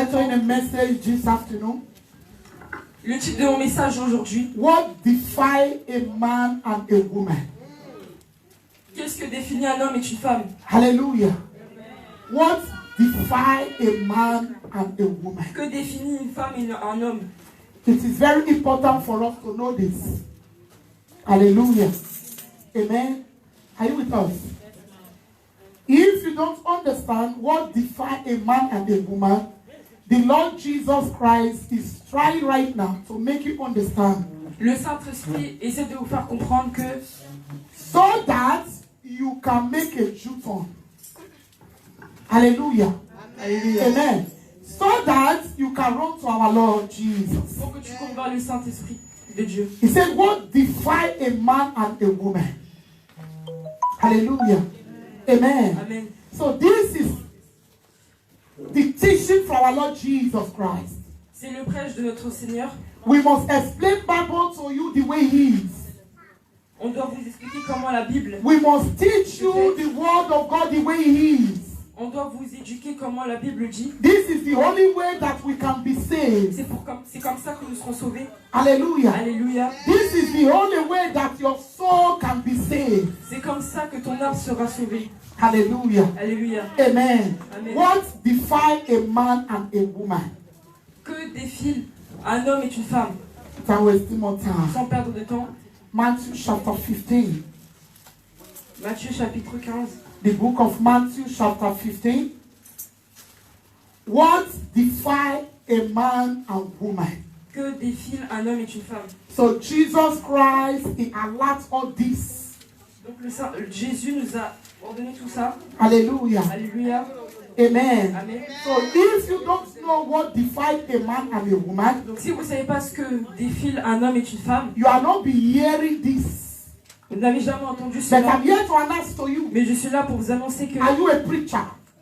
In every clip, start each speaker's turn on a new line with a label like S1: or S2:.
S1: titling a message this afternoon.
S2: Le titre de mon message aujourd'hui.
S1: What define a man and a woman?
S2: Qu'est-ce que définit un homme et une femme?
S1: Hallelujah. What define a man and a woman?
S2: Que définit une femme et un homme?
S1: It is very important for us to know this. Hallelujah. Amen. Are you with us? If you don't understand what defines a man and a woman, the Lord Jesus Christ is trying right now to make you understand.
S2: Le Saint-Esprit essaie de vous faire comprendre que
S1: so that you can make a U-turn. Hallelujah. Hallelujah. Amen. So that you can run to our Lord Jesus.
S2: Pour que tu cours vers le Saint-Esprit de Dieu.
S1: He said, what define a man and a woman? Hallelujah. Amen.
S2: Amen.
S1: So this is the teaching from our Lord Jesus Christ.
S2: C'est le prêche de notre Seigneur.
S1: We must explain Bible to you the way He is.
S2: On doit vous expliquer comment la Bible.
S1: We must teach you the word of God the way He is.
S2: On doit vous éduquer comment la Bible dit.
S1: This is the only way that we can be saved.
S2: C'est comme ça que nous serons sauvés.
S1: Hallelujah.
S2: Alléluia.
S1: This is the only way that your soul can be saved.
S2: C'est comme ça que ton âme sera sauvée.
S1: Hallelujah.
S2: Alléluia.
S1: Amen.
S2: Amen.
S1: What define a man and a woman?
S2: Que défile un homme et une femme?
S1: Without wasting more time.
S2: Sans perdre de temps.
S1: Matthew chapter 15.
S2: Matthieu chapitre 15.
S1: The book of Matthew chapter 15. What define a man and woman?
S2: Que défile un homme et une femme?
S1: So Jesus Christ, He allowed all this.
S2: Donc Jésus nous a ordonné tout ça.
S1: Hallelujah.
S2: Alléluia.
S1: Amen.
S2: Amen.
S1: So if you don't know what defines a man and a woman,
S2: Donc si vous ne savez pas ce que défile un homme et une femme,
S1: you are not be hearing this.
S2: vous n'avez jamais entendu
S1: But
S2: cela.
S1: I'm here to announce to you.
S2: Mais je suis là pour vous annoncer que
S1: Are you a preacher?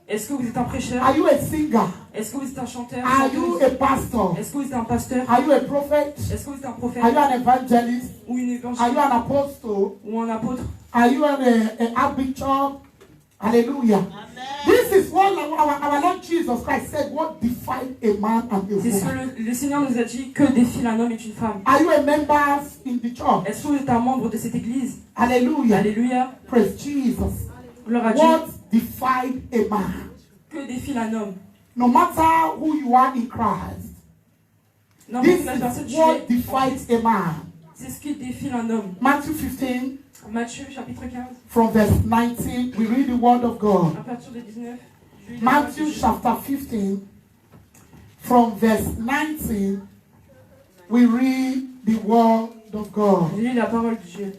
S2: est-ce que vous êtes un prêcheur?
S1: Are you a singer?
S2: Est-ce que vous êtes un chanteur?
S1: Are you
S2: chanteuse?
S1: a pastor?
S2: Est-ce que vous êtes un pasteur?
S1: Are you a prophet?
S2: Est-ce que vous êtes un prophète?
S1: Are you an evangelist?
S2: Ou une
S1: Are
S2: évangéliste?
S1: you an apostle?
S2: Ou un apôtre?
S1: Are you an archbishop? Hallelujah. This is what our Lord Jesus Christ said, what defines a man and a
S2: C'est ce
S1: woman.
S2: que le Seigneur nous a dit, que défile un homme et une femme.
S1: Are you a member in the church?
S2: Est-ce que vous êtes un membre de cette église?
S1: Hallelujah.
S2: Alléluia.
S1: Praise Jesus.
S2: Gloire à Dieu.
S1: What defines a man?
S2: Que défile un homme?
S1: No matter who you are in Christ,
S2: Non,
S1: this
S2: mais la personne
S1: is
S2: tu
S1: what
S2: es.
S1: defines a man.
S2: C'est ce qui défile un homme.
S1: Matthew 15,
S2: Matthieu chapitre 15,
S1: from verse 19, we read the word of God.
S2: à partir de 19. je lis la parole de
S1: Matthew
S2: Dieu.
S1: chapter 15, from verse 19, we read the word of God.
S2: Je lis la parole de Dieu.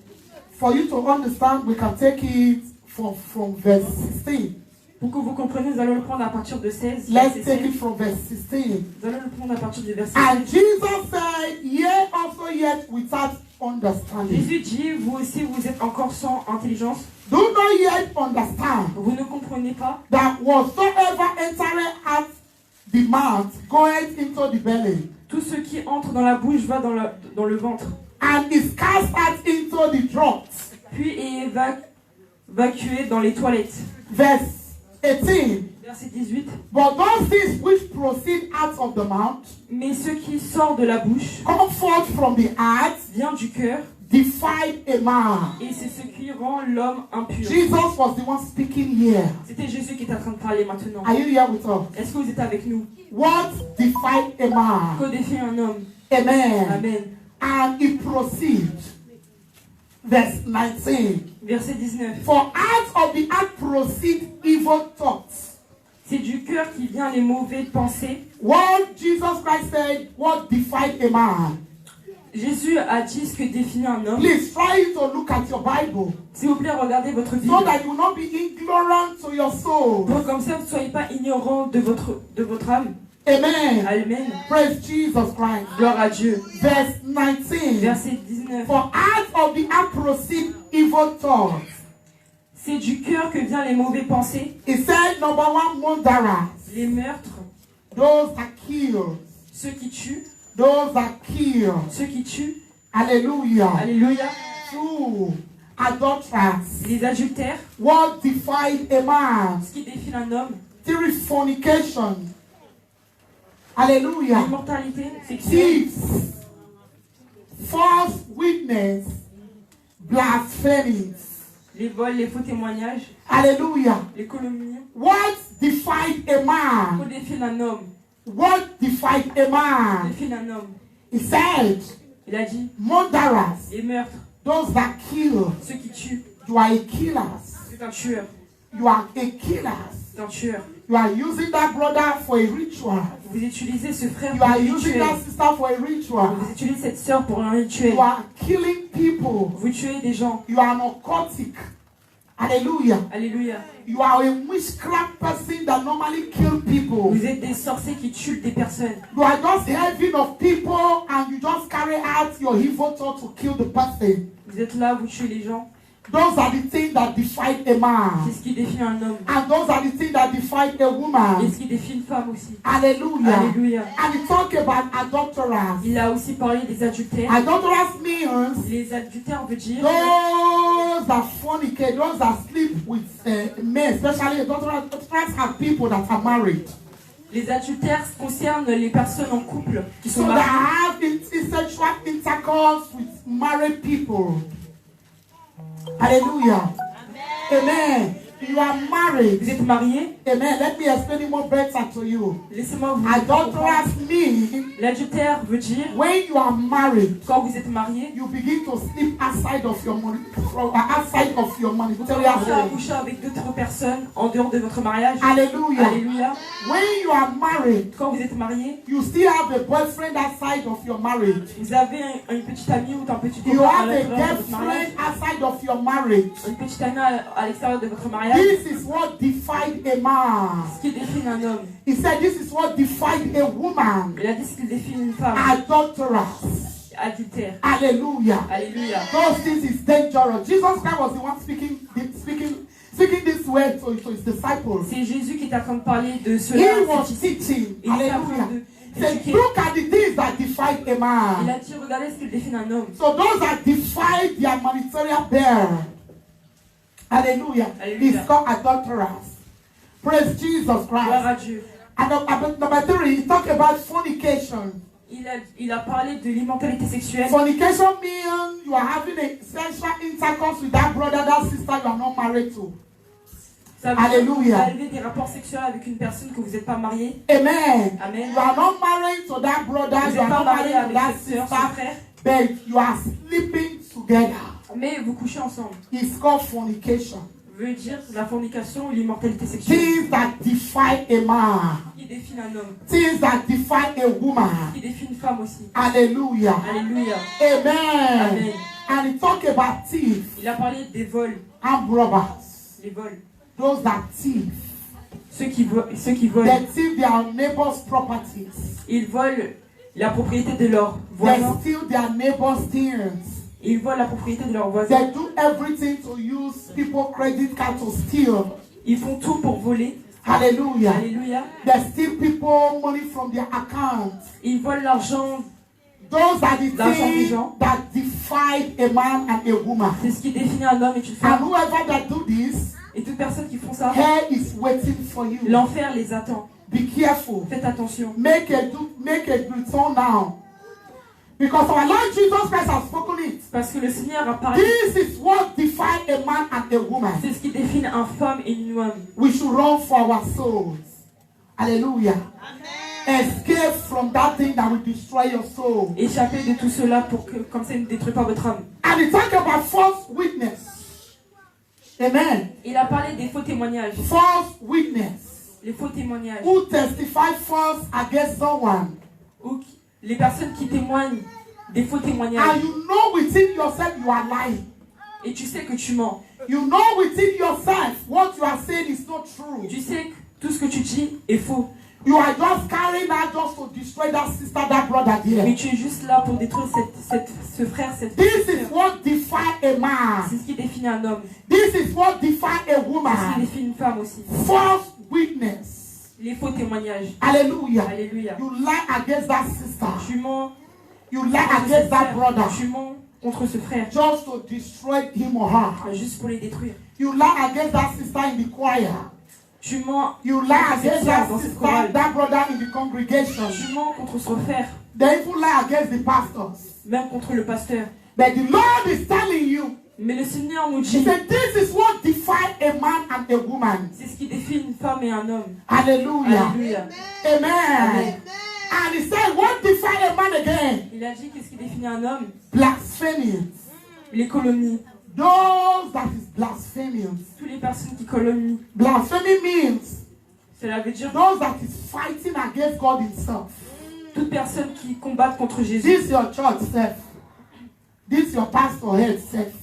S1: For you to understand, we can take it from verse 16.
S2: Pour que vous compreniez, nous allons le prendre à partir de 16.
S1: Let's
S2: verset
S1: take it
S2: 16.
S1: from verse 16.
S2: Nous allons le prendre à partir du verset
S1: And
S2: 16.
S1: Jesus said, Ye also yet without understanding.
S2: Jésus dit, vous aussi, vous êtes encore sans intelligence.
S1: Do not yet understand
S2: Vous ne comprenez pas
S1: that whatsoever entereth at the mouth goeth into the belly,
S2: tout ce qui entre dans la bouche va dans le ventre,
S1: and is cast out into the draughts.
S2: puis est évacué dans les toilettes.
S1: Verse 18.
S2: Verset 18.
S1: But those things which proceed out of the mouth
S2: Mais ce qui sort de la bouche
S1: come forth from the heart,
S2: vient du cœur,
S1: defile a man.
S2: et c'est ce qui rend l'homme impur.
S1: Jesus was the one speaking here.
S2: C'était Jésus qui est en train de parler maintenant.
S1: Are you here with us?
S2: Est-ce que vous êtes avec nous?
S1: What defile a man?
S2: Que défie un homme?
S1: Amen.
S2: Amen.
S1: And it proceeds. Verse 19.
S2: Verset 19.
S1: For out of the heart proceed evil thoughts.
S2: C'est du cœur qui vient les mauvaises pensées.
S1: What Jesus Christ said, what defile a man?
S2: Jésus a dit ce que définit un homme.
S1: Please try to look at your Bible
S2: S'il vous plaît, regardez votre Bible.
S1: so that you will not be ignorant to your soul.
S2: Pour comme ça, vous ne soyez pas ignorant de votre âme.
S1: Amen.
S2: Amen.
S1: Praise Jesus Christ.
S2: Gloire à Dieu.
S1: Verse 19.
S2: Verset 19.
S1: For out of the heart proceed evil thoughts.
S2: C'est du cœur que viennent les mauvaises pensées,
S1: He said, number one, murderers,
S2: les meurtres,
S1: those that kill,
S2: ceux qui tuent,
S1: those that kill.
S2: ceux qui tuent.
S1: Hallelujah.
S2: Alléluia.
S1: Two, adulterers.
S2: Les adultères,
S1: What defile a man?
S2: ce qui défile un homme.
S1: Three, fornication. Hallelujah.
S2: l'immortalité sexuelle,
S1: Thieves, false witness, blasphemies.
S2: les vols, les faux témoignages,
S1: Hallelujah.
S2: les calomnies.
S1: What defied a
S2: Faut
S1: man?
S2: défier un homme.
S1: What defied a man?
S2: Défier un homme.
S1: He said,
S2: Il a dit,
S1: murderers,
S2: les meurtres,
S1: those that kill,
S2: ceux qui tuent,
S1: you are a killer.
S2: c'est un tueur.
S1: You are a killer.
S2: C'est un tueur.
S1: You are using that brother for a ritual.
S2: Vous utilisez ce frère
S1: You
S2: pour un
S1: are using
S2: rituel.
S1: that sister for a ritual.
S2: Vous utilisez cette sœur pour un rituel.
S1: You are killing people.
S2: Vous tuez des gens.
S1: You are an occultic. Hallelujah.
S2: Alléluia.
S1: You are a witchcraft person that normally kill people.
S2: Vous êtes des sorciers qui tuent des personnes.
S1: You are just having of people and you just carry out your evil thought to kill the person.
S2: Vous êtes là, vous tuez les gens.
S1: Those are the things that define a
S2: C'est
S1: man.
S2: ce qui définit un homme.
S1: And those are the things that define a
S2: Et
S1: woman.
S2: ce qui définit une femme aussi.
S1: Hallelujah.
S2: Alléluia.
S1: And he talk about adulterers.
S2: Il a aussi parlé des adultères.
S1: Adulterers means
S2: Les adultères veut dire
S1: those that fornicate, those that sleep with men, especially adulterers have people that are married.
S2: les adultères concernent les personnes en couple qui
S1: So
S2: sont
S1: that
S2: mariées.
S1: have sexual intercourse with married people. Hallelujah. Amen. You are married.
S2: Vous êtes mariés.
S1: Amen. Let me explain it more better to you.
S2: Laissez-moi vous comprendre.
S1: Adulterers mean
S2: L'adultère veut dire
S1: when you are married,
S2: quand vous êtes mariés,
S1: you begin to sleep outside of your money,
S2: vous commencez à coucher avec d'autres personnes en dehors de votre mariage.
S1: Hallelujah.
S2: Alléluia.
S1: When you are married,
S2: Quand vous êtes mariés,
S1: you still have a boyfriend outside of your marriage.
S2: vous avez une petite amie ou un petit
S1: You
S2: copain à
S1: have a
S2: l'intérieur de votre mariage.
S1: girlfriend outside of your marriage.
S2: Une petite amie à l'extérieur de votre mariage.
S1: This is what defined a man.
S2: Ce qui définit un homme.
S1: He said this is what defined a woman.
S2: Il a dit ce qui définit une femme.
S1: Adulterers.
S2: Adultère.
S1: Hallelujah.
S2: Alléluia.
S1: Those things is dangerous. Jesus Christ was the one speaking this word to his disciples.
S2: C'est Jésus qui est en train de parler de
S1: He
S2: cela.
S1: was teaching.
S2: Il est en train
S1: Hallelujah.
S2: de
S1: He said,
S2: éduquer.
S1: look at the things that define a
S2: Il
S1: man.
S2: a dit, regardez ce qui définit un homme.
S1: So those that define their humanitarian bear. Hallelujah.
S2: Hallelujah.
S1: It's called adulterers. Praise Jesus
S2: Gloire à
S1: Christ.
S2: Dieu.
S1: And number 3, he talked about fornication.
S2: Il a parlé de l'immortalité sexuelle.
S1: Fornication means you are having a sexual intercourse with that brother, that sister you are not married to.
S2: Ça veut dire que
S1: Alléluia.
S2: vous avez des rapports sexuels avec une personne que vous n'êtes pas marié.
S1: Amen.
S2: Amen.
S1: You are not married to that brother,
S2: Vous
S1: you are
S2: n'êtes pas
S1: not
S2: marié
S1: married to
S2: avec
S1: that
S2: cette sœur, ce
S1: sister,
S2: frère,
S1: but you are sleeping together.
S2: mais vous couchez ensemble.
S1: It's called fornication.
S2: Veut dire la fornication ou l'immortalité sexuelle.
S1: Things that define a man.
S2: Qui définit un homme.
S1: Things that define a woman.
S2: Qui définit une femme aussi.
S1: Hallelujah.
S2: Alléluia.
S1: Amen.
S2: Amen.
S1: And he talked about thieves
S2: Il a parlé des vols.
S1: and robbers.
S2: Les vols.
S1: Those that thief.
S2: Ceux qui volent.
S1: They steal their neighbors' properties.
S2: Ils volent la propriété de leurs
S1: They
S2: voisins.
S1: steal their neighbors' things.
S2: Ils volent la propriété de leurs voisins.
S1: They do everything to use people's credit card to steal.
S2: Ils font tout pour voler.
S1: Hallelujah.
S2: Alléluia.
S1: They steal people money from their accounts.
S2: Ils volent l'argent.
S1: Those are the
S2: L'argent des
S1: things
S2: gens.
S1: that define a man and a woman.
S2: C'est ce qui définit un homme et une
S1: And
S2: femme.
S1: whoever that do this,
S2: Et toute personne qui font ça,
S1: hell is waiting for you.
S2: l'enfer les attend.
S1: Be careful.
S2: Faites attention.
S1: Make a return now. Because our Lord Jesus Christ has spoken it.
S2: Parce que le Seigneur a parlé.
S1: This is what defines a man and a woman.
S2: C'est ce qui définit un femme et une homme.
S1: We should run for our souls. Hallelujah. Escape from that thing that will destroy your soul.
S2: Échappez de tout cela pour que, comme ça, ne détruit pas votre âme.
S1: And he talked about false witness. Amen.
S2: Il a parlé des faux témoignages.
S1: False witness.
S2: Les faux témoignages.
S1: Who testify false against someone.
S2: Ou les personnes qui témoignent des faux témoignages.
S1: And you know within yourself you are lying.
S2: Et tu sais que tu mens.
S1: You know within yourself what you are saying is not true.
S2: Tu sais que tout ce que tu dis est faux.
S1: You are just carrying out just to destroy that sister, that brother
S2: Mais
S1: there.
S2: tu es juste là pour détruire ce frère, cette
S1: This is
S2: sœur.
S1: what define a man.
S2: C'est ce qui définit un homme.
S1: This is what define a
S2: C'est ce qui
S1: woman.
S2: définit une femme aussi.
S1: False witness.
S2: Les faux témoignages.
S1: Hallelujah.
S2: Alléluia.
S1: You lie against that sister.
S2: Tu mens
S1: You lie
S2: contre
S1: against
S2: cette
S1: that
S2: sœur.
S1: brother.
S2: Tu mens contre ce frère.
S1: Just to destroy him or her.
S2: Juste pour les détruire.
S1: You lie against that sister in the choir.
S2: Tu mens
S1: You lie
S2: contre cette
S1: against
S2: sœur
S1: that
S2: dans cette
S1: sister,
S2: chorale.
S1: that brother in the congregation.
S2: Tu mens contre son frère,
S1: They even lie against the pastors.
S2: même contre le pasteur.
S1: But the Lord is telling you,
S2: Mais le Seigneur nous
S1: He
S2: dit,
S1: said, this is what defines a man and a woman.
S2: c'est ce qui définit une femme et un homme.
S1: Hallelujah.
S2: Alléluia.
S1: Amen.
S2: Amen.
S1: And He said, what defines a man again?
S2: Il a dit qu'est-ce qui définit un homme?
S1: Blasphemy.
S2: Les calomnies.
S1: Those that is blasphemous.
S2: Toutes les personnes qui calomnient.
S1: Blasphemy means
S2: Cela veut dire
S1: those that is fighting against God Himself.
S2: toute personne qui combat contre Jésus.
S1: This your church self. This your pastor head self.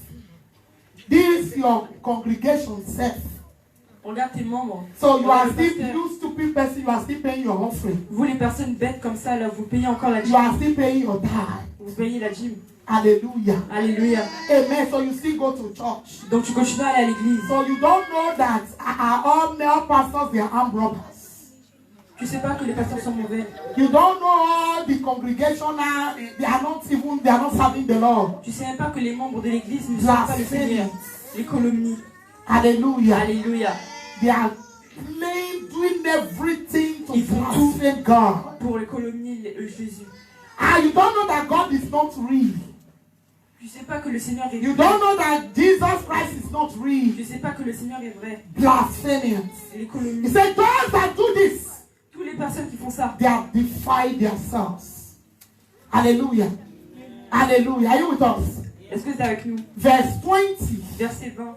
S1: This your congregation self.
S2: Regarde tes membres.
S1: So you are
S2: Regarde le
S1: still,
S2: pasteur.
S1: you stupid person, you are still paying your offering.
S2: Vous les personnes bêtes comme ça, là, vous payez encore la
S1: You
S2: dîme.
S1: are still paying your tithe.
S2: Vous payez la dîme.
S1: Hallelujah.
S2: Alléluia.
S1: Amen. So you still go to church.
S2: Donc tu continues à aller à l'église.
S1: So you don't know that all male pastors, they are armed robbers.
S2: Tu sais pas que les pasteurs sont mauvais.
S1: You don't know all the congregational, they are not serving the Lord.
S2: Tu sais même pas que les membres de l'église ne servent pas le Seigneur. Les calomnies.
S1: Hallelujah.
S2: Alléluia.
S1: They are doing everything to
S2: Ils font tout.
S1: blaspheme God.
S2: Pour les calomnies, Jésus.
S1: You don't know that God is not real.
S2: Tu sais pas que le Seigneur est
S1: You
S2: vrai.
S1: don't know that Jesus Christ is not real.
S2: Tu sais pas que le Seigneur est vrai.
S1: Blasphemous.
S2: Les
S1: He
S2: calomnies.
S1: said, those that do this,
S2: Toutes les personnes qui font ça,
S1: they have defied themselves. Hallelujah. Hallelujah. Are you with us?
S2: est-ce que c'est avec nous?
S1: Verse 20.
S2: Verset 20.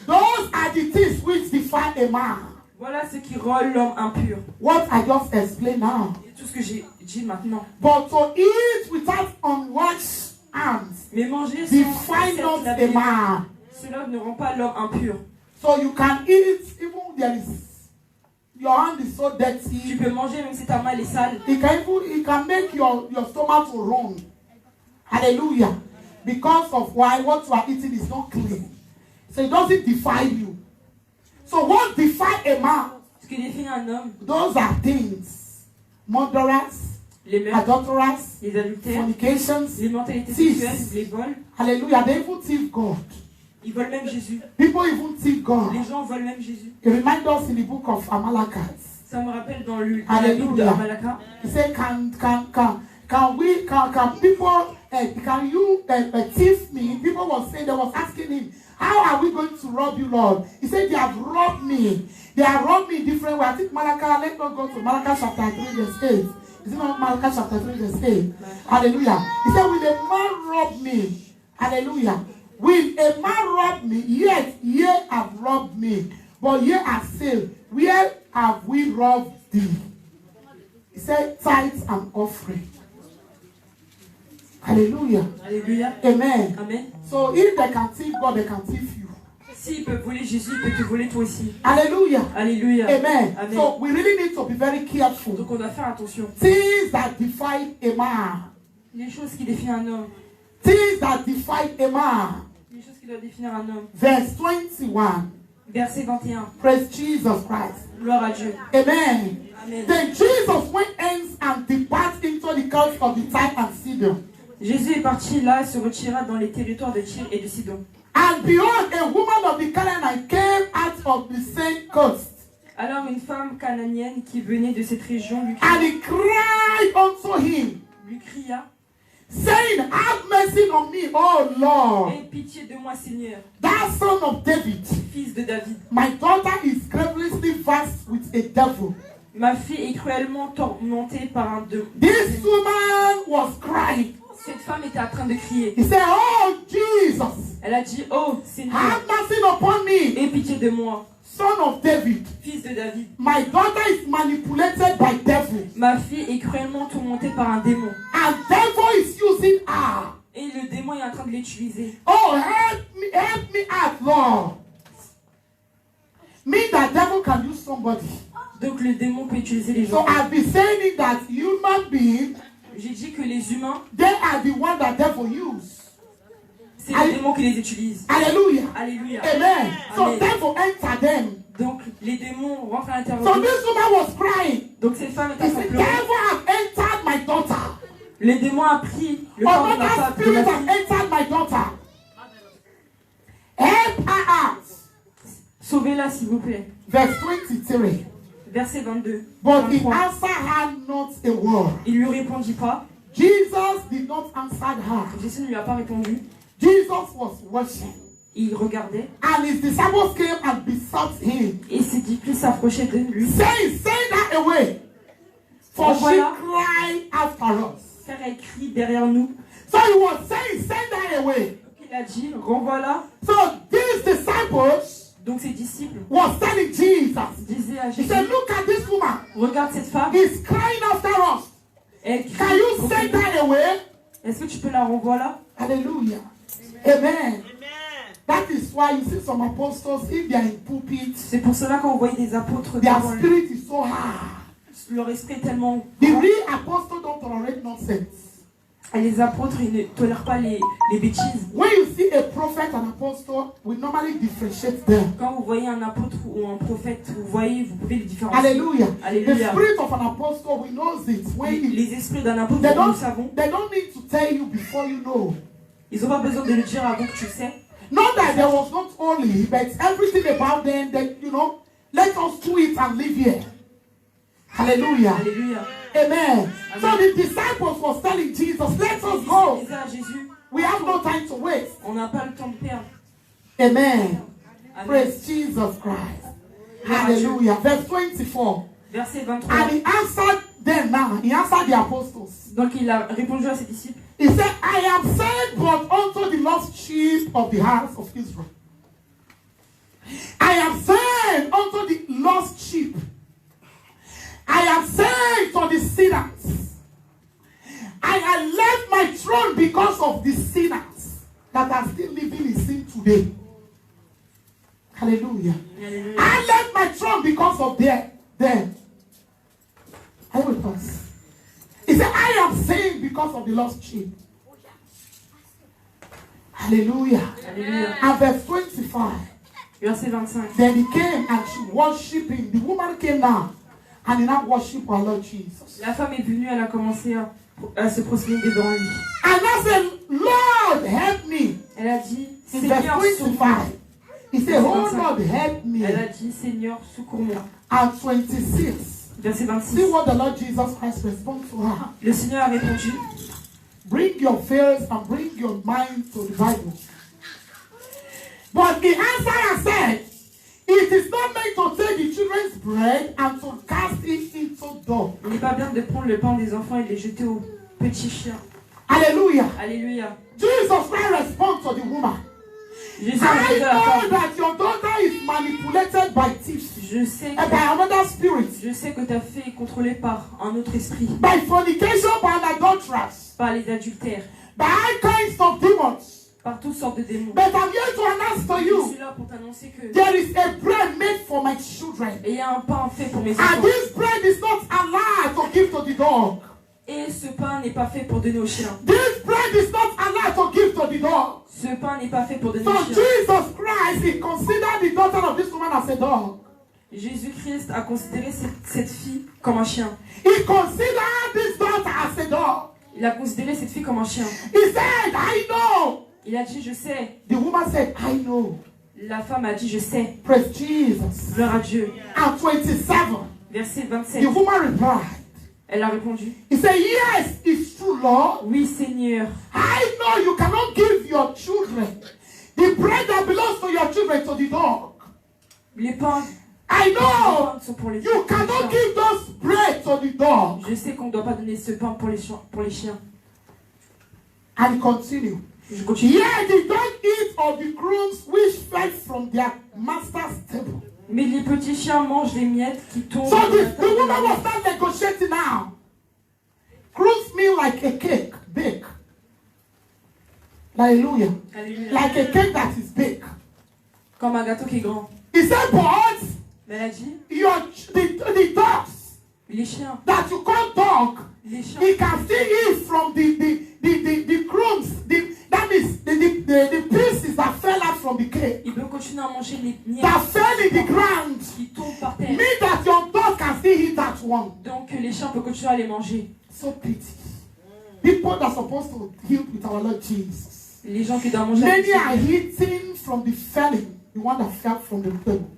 S1: Those are the things which define a man.
S2: Voilà ce qui rend l'homme impur.
S1: What I just explained now.
S2: Et tout ce que j'ai dit maintenant.
S1: But to eat without unwashed hands
S2: Mais manger sans
S1: define not
S2: cette
S1: a
S2: laver,
S1: man.
S2: cela ne rend pas l'homme impur.
S1: So you can eat even there is your hand is so
S2: Tu
S1: dirty.
S2: peux manger même si ta main elle est sale.
S1: It can make your stomach to run. Hallelujah. Because of why what you are eating is not clean. So it doesn't define you. So what define a man?
S2: Ce qui définit un homme,
S1: Those are things. Murderers,
S2: les meurtres,
S1: adulterers,
S2: les adultères,
S1: fornications.
S2: les mentalités
S1: Thieves.
S2: sexuelles, les vols.
S1: Hallelujah. They even thief God.
S2: Ils volent même Jésus.
S1: People even thief God.
S2: Les gens volent même Jésus.
S1: It reminds us in the book of Amalekite.
S2: Ça me rappelle dans la Bible de
S1: Alléluia.
S2: Malaka.
S1: He said, can people, can you thief me? People were saying, they was asking him, how are we going to rob you, Lord? He said, they have robbed me. They have robbed me in different ways. I think Malachi, let's not go to Malachi chapter 3 verse 8. Is it not Malachi chapter 3 verse 8? Hallelujah. He said, will a man rob me? Hallelujah. Will a man rob me? Yes, ye have robbed me. But ye have said, where have we robbed thee? He said, tithes and offering. Hallelujah.
S2: Alléluia.
S1: Amen.
S2: Amen.
S1: So if they can thief God, they can thief you.
S2: S'il peut voler Jésus, il peut te voler toi aussi.
S1: Hallelujah.
S2: Alléluia.
S1: Amen.
S2: Amen.
S1: So we really need to be very careful.
S2: Donc on doit faire attention.
S1: Things that define a man.
S2: Les choses qui définissent un homme.
S1: Things that define a man.
S2: Les choses qui doivent définir un homme.
S1: Verse 21.
S2: Verset 21.
S1: Praise Jesus Christ.
S2: Gloire à Dieu.
S1: Amen.
S2: Amen.
S1: Then Jesus went hence and departed into the coast of the Tyre and Sidon.
S2: Jésus est parti là et se retira dans les territoires de Tyr et de Sidon.
S1: And behold, a woman of the Canaanite came out of the same coast.
S2: Alors une femme canaanienne qui venait de cette région
S1: And he cried unto him,
S2: lui cria,
S1: saying, have mercy on me, O Lord,
S2: aie pitié de moi Seigneur,
S1: thou son of David.
S2: fils de David.
S1: My daughter is grievously vexed with a devil.
S2: Ma fille est cruellement tourmentée par un démon.
S1: This woman was crying.
S2: Cette femme était en train de crier.
S1: He said, oh Jesus,
S2: Elle a dit, oh Seigneur,
S1: have mercy upon me,
S2: aie pitié de moi,
S1: son of David.
S2: fils de David.
S1: My daughter is manipulated by devil.
S2: Ma fille est cruellement tourmentée par un démon.
S1: And devil is using her.
S2: Et le démon est en train de l'utiliser.
S1: Oh, help me out, Lord. Mean that devil can use somebody.
S2: Donc le démon peut utiliser les
S1: So
S2: gens.
S1: I've been saying that human beings,
S2: J'ai dit que les humains,
S1: they are the one that devil use.
S2: c'est le démon qui les utilise.
S1: Hallelujah.
S2: Alléluia.
S1: Amen. So
S2: Amen.
S1: devil enter them.
S2: Donc les démons rentrent à l'intérieur
S1: So
S2: d'eux.
S1: this woman was crying.
S2: Donc cette femme est
S1: He
S2: en train de
S1: said,
S2: pleurer.
S1: devil have entered my daughter.
S2: Le démon a pris le corps de ma
S1: Another
S2: femme, de
S1: spirit
S2: ma
S1: have
S2: fille.
S1: entered my daughter. Help her out.
S2: Ce Sauvez-la, s'il vous plaît.
S1: Verse 23.
S2: Verset 22.
S1: But he
S2: 23.
S1: answered her not a word.
S2: Il lui répondit pas.
S1: Jesus did not answer her.
S2: Jésus ne lui a pas répondu.
S1: Jesus was watching.
S2: Il regardait.
S1: And his disciples came and besought him,
S2: Et ses disciples s'approchaient de lui.
S1: saying, send her away, for she
S2: Voilà.
S1: cried after us.
S2: Car elle crie derrière nous.
S1: So he was saying, send her away.
S2: Donc il a dit, renvoie-la.
S1: So these disciples
S2: Donc ses disciples
S1: was telling Jesus,
S2: disaient à
S1: he
S2: Jésus,
S1: said, look at this woman.
S2: regarde cette femme.
S1: He's crying after us.
S2: Elle crie.
S1: Can you send her away?
S2: Est-ce que tu peux la renvoyer là?
S1: Hallelujah. Amen. That is why you see some apostles, if they are in pulpit,
S2: C'est pour cela qu'on voyait des apôtres
S1: their
S2: devant lui.
S1: spirit is so high.
S2: Leur esprit est tellement
S1: The
S2: grand.
S1: real apostles don't tolerate nonsense.
S2: Et les apôtres, ils ne tolèrent pas les bêtises.
S1: When you see a prophet and apostle, we normally differentiate them.
S2: Quand vous voyez un apôtre ou un prophète, vous voyez, vous pouvez les différencier.
S1: Hallelujah. The
S2: Alléluia.
S1: spirit of an apostle, we know it. When he,
S2: Les esprits d'un apôtre,
S1: they
S2: nous le
S1: don't,
S2: savons.
S1: they don't need to tell you before you know.
S2: Ils n'ont pas besoin de le dire avant que tu sais.
S1: Not that there was not only, but everything about them that, you know, let us do it and live here. Hallelujah.
S2: Alléluia.
S1: Amen. So the disciples was telling Jesus, let
S2: Ils
S1: us go.
S2: disaient à Jésus,
S1: We have no time to waste.
S2: on n'a pas le temps de perdre.
S1: Amen.
S2: Amen.
S1: Praise Jesus Christ. Hallelujah. Verse 24.
S2: Verset 23.
S1: And he answered them now. He answered the apostles.
S2: Donc il a répondu à ses disciples.
S1: He said, I am sent but unto the lost sheep of the house of Israel. I am sent unto the lost sheep. I am sent to the sinners. I left my throne because of the sinners that are still living in sin today. Hallelujah.
S2: Alléluia.
S1: I left my throne because of them. Are you with us? He said, I am saying because of the lost sheep. Hallelujah.
S2: Alléluia.
S1: And verse 25.
S2: Verset 25.
S1: Then he came and she worshiped him. The woman came now and he now worshiped our Lord Jesus.
S2: La femme est venue, elle a commencé à se prosterner devant lui.
S1: And I said, Lord, help me.
S2: Elle a dit,
S1: In
S2: Seigneur,
S1: verse
S2: secours-moi.
S1: 25. He said, oh Lord, help me.
S2: Elle a dit, Seigneur, secours-moi.
S1: And 26.
S2: Verset
S1: See
S2: 26.
S1: what the Lord Jesus Christ responds to her.
S2: Le Seigneur a répondu,
S1: Bring your fears and bring your mind to the Bible. But he answered and said, it is not meant to take the children's bread and to cast it into dogs.
S2: il n'est pas bien de prendre le pain des enfants et de les jeter aux petits chiens.
S1: Hallelujah.
S2: Alléluia.
S1: Jesus Christ responds to the woman.
S2: Jésus a
S1: I
S2: répondu à la
S1: know
S2: femme,
S1: that your daughter is manipulated by thieves
S2: je sais
S1: and by another spirit,
S2: que ta fille est contrôlée par un autre esprit,
S1: by fornication, by adulterers,
S2: par les adultères,
S1: by all kinds of demons.
S2: par toutes sortes de démons.
S1: But I'm here to announce to
S2: Je
S1: you,
S2: suis là pour t'annoncer que
S1: there is a bread made for my children.
S2: et il y a un pain fait pour mes
S1: And
S2: enfants.
S1: this bread is not allowed to give to the dog.
S2: Et ce pain n'est pas fait pour donner aux chiens.
S1: This bread is not allowed to give to the dog.
S2: Ce pain n'est pas fait pour donner
S1: So
S2: aux chiens.
S1: Jesus Christ, he considered the daughter of this woman as a dog.
S2: Jésus-Christ a considéré cette fille comme un chien.
S1: He considered this daughter as a dog.
S2: Il a considéré cette fille comme un chien.
S1: He said, I know.
S2: Il a dit, je sais.
S1: The woman said, I know.
S2: La femme a dit, je sais.
S1: Praise Jesus.
S2: Gloire à Dieu.
S1: And 27,
S2: Verset
S1: the
S2: 27.
S1: woman replied.
S2: Elle a répondu,
S1: He said, yes, it's true, Lord.
S2: oui Seigneur.
S1: I know you cannot give your children the bread that belongs to your children to the dog.
S2: Les pains
S1: I know
S2: sont pour les
S1: you cannot give those bread to the dog.
S2: Je sais qu'on ne doit pas donner ce pain pour les chiens.
S1: And he continued.
S2: Je continue.
S1: Yet the dog eat of the crumbs which fell from their master's table.
S2: Mais les petits chiens mangent les miettes qui tombent.
S1: So
S2: de la
S1: the
S2: table de la
S1: woman was
S2: maître.
S1: not negotiating now. Crumbs mean like a cake, bake. Hallelujah.
S2: Alléluia.
S1: Like a cake that is baked.
S2: Comme un gâteau qui est grand.
S1: He said, but
S2: Mais elle a dit,
S1: the dogs
S2: les chiens,
S1: that you call dog,
S2: les chiens,
S1: he can still eat from the crumbs, that is the pieces that fell out from the cake,
S2: ils peuvent continuer à manger les miettes
S1: that fell in the ground.
S2: qui tombent par terre.
S1: Mean that your dog can still eat that one.
S2: Donc les chiens peuvent continuer à les manger.
S1: So pity. People that are supposed to heal with our Lord Jesus.
S2: Les gens qui doivent manger
S1: Many
S2: avec
S1: are
S2: Jésus.
S1: eating from the felling, the one that fell from the table.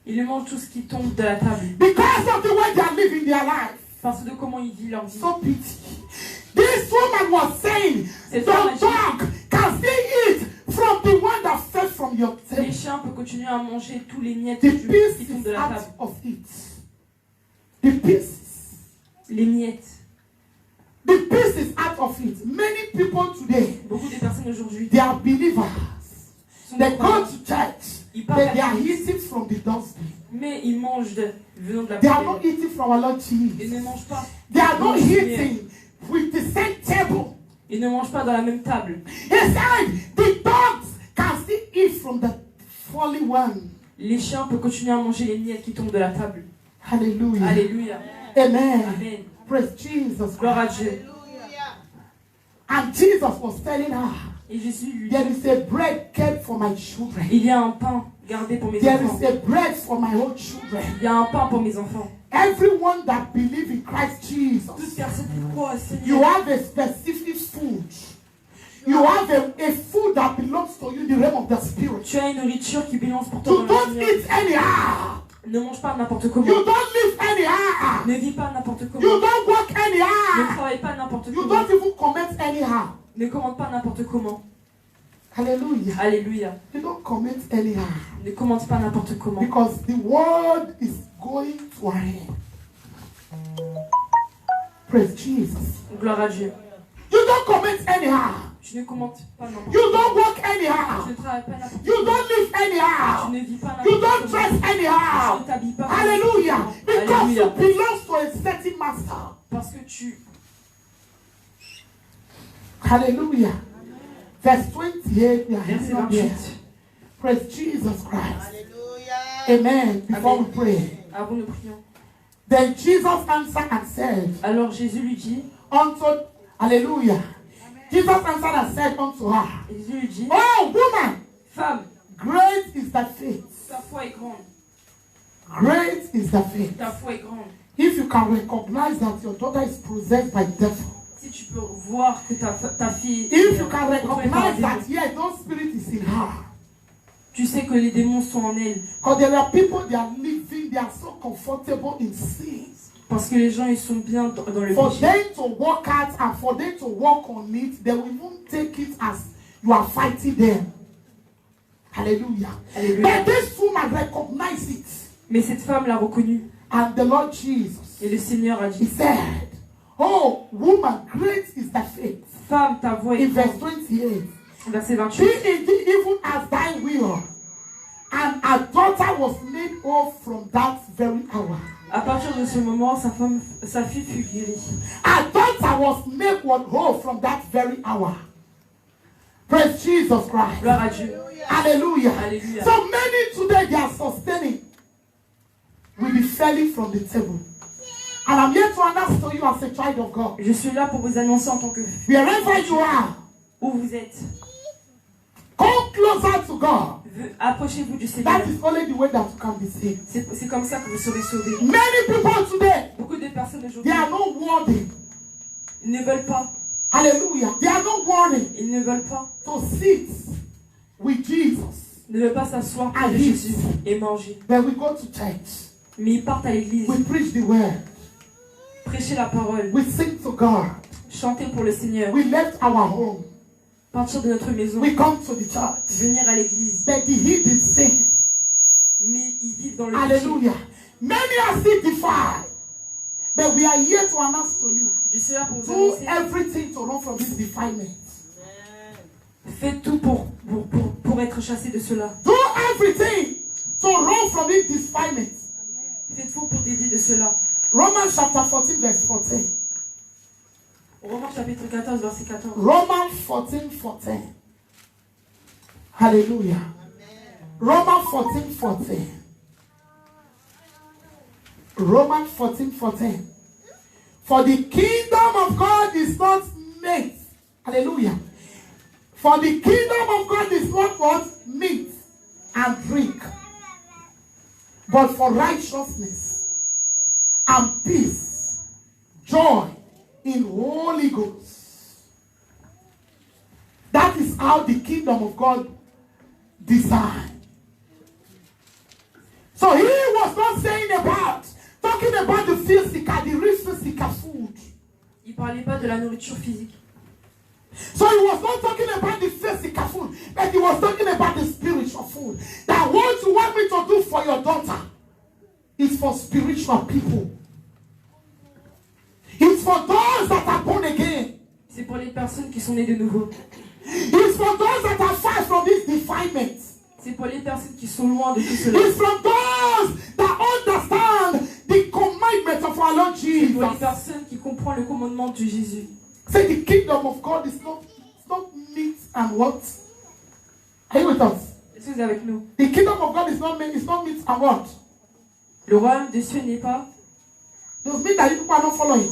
S2: Ils mangent tout ce qui tombe de la table.
S1: Because of the way they are living their life.
S2: Parce de comment ils vivent leur vie.
S1: So pity. This woman was saying, the dog can still eat from the one that fell from your table.
S2: Les chiens peuvent continuer à manger tous les miettes
S1: The
S2: qui tombent de
S1: pieces
S2: la
S1: out
S2: table.
S1: of it. The pieces.
S2: Les miettes.
S1: The pieces out of it. Many people today,
S2: Beaucoup de personnes aujourd'hui,
S1: they are believers.
S2: sont
S1: They
S2: des
S1: go
S2: croyants,
S1: to church.
S2: ils
S1: But
S2: partent
S1: they
S2: à
S1: are
S2: l'église,
S1: eating from the dustbin.
S2: mais ils mangent venant de la
S1: They are not
S2: poubelle.
S1: eating from our Lord
S2: Ils
S1: Jesus.
S2: ne mangent pas.
S1: They are not
S2: Ils mangent bien.
S1: eating with the same table.
S2: Ils ne mangent pas dans la même table.
S1: He said the dogs can still eat from the fallen one.
S2: Les chiens peuvent continuer à manger les miettes qui tombent de la table.
S1: Hallelujah.
S2: Alléluia.
S1: Amen.
S2: Amen.
S1: Praise Jesus
S2: Gloire à
S1: Christ.
S2: Dieu.
S1: And Jesus was telling her,
S2: Et Jésus lui
S1: there
S2: dit,
S1: is a bread kept for my children.
S2: il y a un pain gardé pour mes
S1: There
S2: enfants.
S1: is a bread for my own children.
S2: Il y a un pain pour mes enfants.
S1: Everyone that believes in Christ
S2: Toute
S1: Jesus,
S2: personne qui croit au
S1: you
S2: Seigneur,
S1: have a specific food. You have a food that belongs to you in the realm of the spirit.
S2: tu as une nourriture qui balance pour toi
S1: You
S2: dans le
S1: don't
S2: Seigneur.
S1: eat anyhow.
S2: Ne mange pas n'importe comment.
S1: You don't live anyhow.
S2: Ne vis pas n'importe comment.
S1: You don't work
S2: Ne
S1: anyhow.
S2: travaille pas n'importe
S1: You
S2: comment.
S1: don't even comment anyhow.
S2: Ne commande pas n'importe comment.
S1: Hallelujah.
S2: Alléluia.
S1: You don't comment anyhow.
S2: Ne commande pas n'importe comment.
S1: Because the world is going to an end. Praise Jesus.
S2: Gloire à Dieu.
S1: You don't comment anyhow.
S2: Tu ne commandes pas n'importe
S1: You
S2: comment.
S1: don't work
S2: Tu
S1: anyhow.
S2: ne travailles pas n'importe
S1: You
S2: comment.
S1: don't live
S2: Tu
S1: anyhow.
S2: ne vis pas
S1: You
S2: n'importe
S1: don't
S2: comment.
S1: dress
S2: Tu
S1: anyhow.
S2: ne t'habilles pas
S1: Hallelujah.
S2: n'importe
S1: Because
S2: comment.
S1: you
S2: Alléluia.
S1: belong to a certain master.
S2: Parce que tu...
S1: Hallelujah. Verse 28. We are
S2: Verset
S1: heading up there.
S2: 28.
S1: Praise Jesus Christ. Amen. Before we pray.
S2: Avant nous prions.
S1: Then Jesus answered and said
S2: Alors Jésus lui dit,
S1: unto, hallelujah. Jesus answered and said unto her,
S2: Jésus lui dit,
S1: oh woman,
S2: femme,
S1: great is thy faith.
S2: ta foi est grande.
S1: Great is thy faith.
S2: Ta foi est grande.
S1: If you can recognize that your daughter is possessed by devil.
S2: Si tu peux voir que ta fille...
S1: If you can
S2: contrôlée par un
S1: recognize
S2: démon,
S1: that, yeah, no spirit is in her.
S2: tu sais que les démons sont en elle.
S1: Because there are people, they are living, they are so comfortable in sin.
S2: Parce que les gens, ils sont bien dans le
S1: For
S2: péché.
S1: them to work out and for them to work on it, they will even take it as you are fighting them. Hallelujah.
S2: Alléluia.
S1: But this woman recognized it.
S2: Mais cette femme l'a reconnu.
S1: And the Lord Jesus,
S2: Et le Seigneur a
S1: he
S2: dit,
S1: said, oh, woman, great is thy faith.
S2: femme, ta voix est
S1: In verse
S2: grande.
S1: 28.
S2: Verset
S1: Be
S2: 28.
S1: indeed even as thy will. And her daughter was made whole from that very hour.
S2: À partir de ce moment, sa fille fut guérie.
S1: Her daughter was made whole from that very hour. Praise Jesus Christ.
S2: Gloire à Dieu.
S1: Hallelujah.
S2: Alléluia.
S1: So many today they are sustaining will be falling from the table. And I'm here to announce to you as a child of God.
S2: Je suis là pour vous annoncer en tant que
S1: Wherever you are,
S2: où vous êtes.
S1: come closer to God.
S2: Approchez-vous du Seigneur.
S1: That is only the way that you can be saved.
S2: C'est comme ça que vous serez sauvés.
S1: Many people today,
S2: Beaucoup de personnes
S1: they
S2: aujourd'hui
S1: are not worthy.
S2: ne veulent pas.
S1: Hallelujah. They are not worthy
S2: Ils ne veulent pas.
S1: to sit with Jesus.
S2: Ne veulent pas s'asseoir près
S1: Ah,
S2: de
S1: oui.
S2: Jésus et manger.
S1: Then we go to church.
S2: Mais ils partent à l'église.
S1: We preach the word.
S2: Prêcher la parole.
S1: We sing to God.
S2: Chanter pour le Seigneur.
S1: We left our home.
S2: Partir de notre maison.
S1: We come to the church.
S2: Venir à l'église.
S1: But the heathen sin.
S2: Mais ils vivent dans le péché.
S1: Hallelujah. Many are still defied. But we are here to announce to you.
S2: Je suis là pour vous
S1: Do
S2: annoncer.
S1: everything to run from this defilement.
S2: Faites tout pour être chassé de cela.
S1: Do everything to run from this defilement.
S2: Faites tout pour dédier de cela.
S1: Romans chapter 14 verse 14.
S2: Romains chapitre 14, verset 14.
S1: Romans 14, 14. Hallelujah. Romans 14, 14. Romans 14, 14. For the kingdom of God is not meat. Hallelujah. For the kingdom of God is not what? Meat and drink. But for righteousness and peace, joy in Holy Ghost. That is how the kingdom of God designed. So So he was not talking about the physical, the rich physical food.
S2: Il ne parlait pas de la nourriture physique.
S1: So he was not talking about the physical food, but he was talking about the spiritual food. That what you want me to do for your daughter is for spiritual people. It's for those that are born again.
S2: C'est pour les personnes qui sont nées de nouveau.
S1: It's for those that are far from this defilement.
S2: C'est pour les personnes qui sont loin de tout cela.
S1: It's from those that understand the commandment of our Lord
S2: C'est pour les
S1: Jesus.
S2: personnes qui comprennent le commandement de Jésus.
S1: Say the kingdom of God is not meat and what? Are you with us?
S2: Est-ce que vous êtes avec nous?
S1: The kingdom of God is not meat and what?
S2: Le royaume des cieux n'est pas.
S1: Does mean that you people are not following.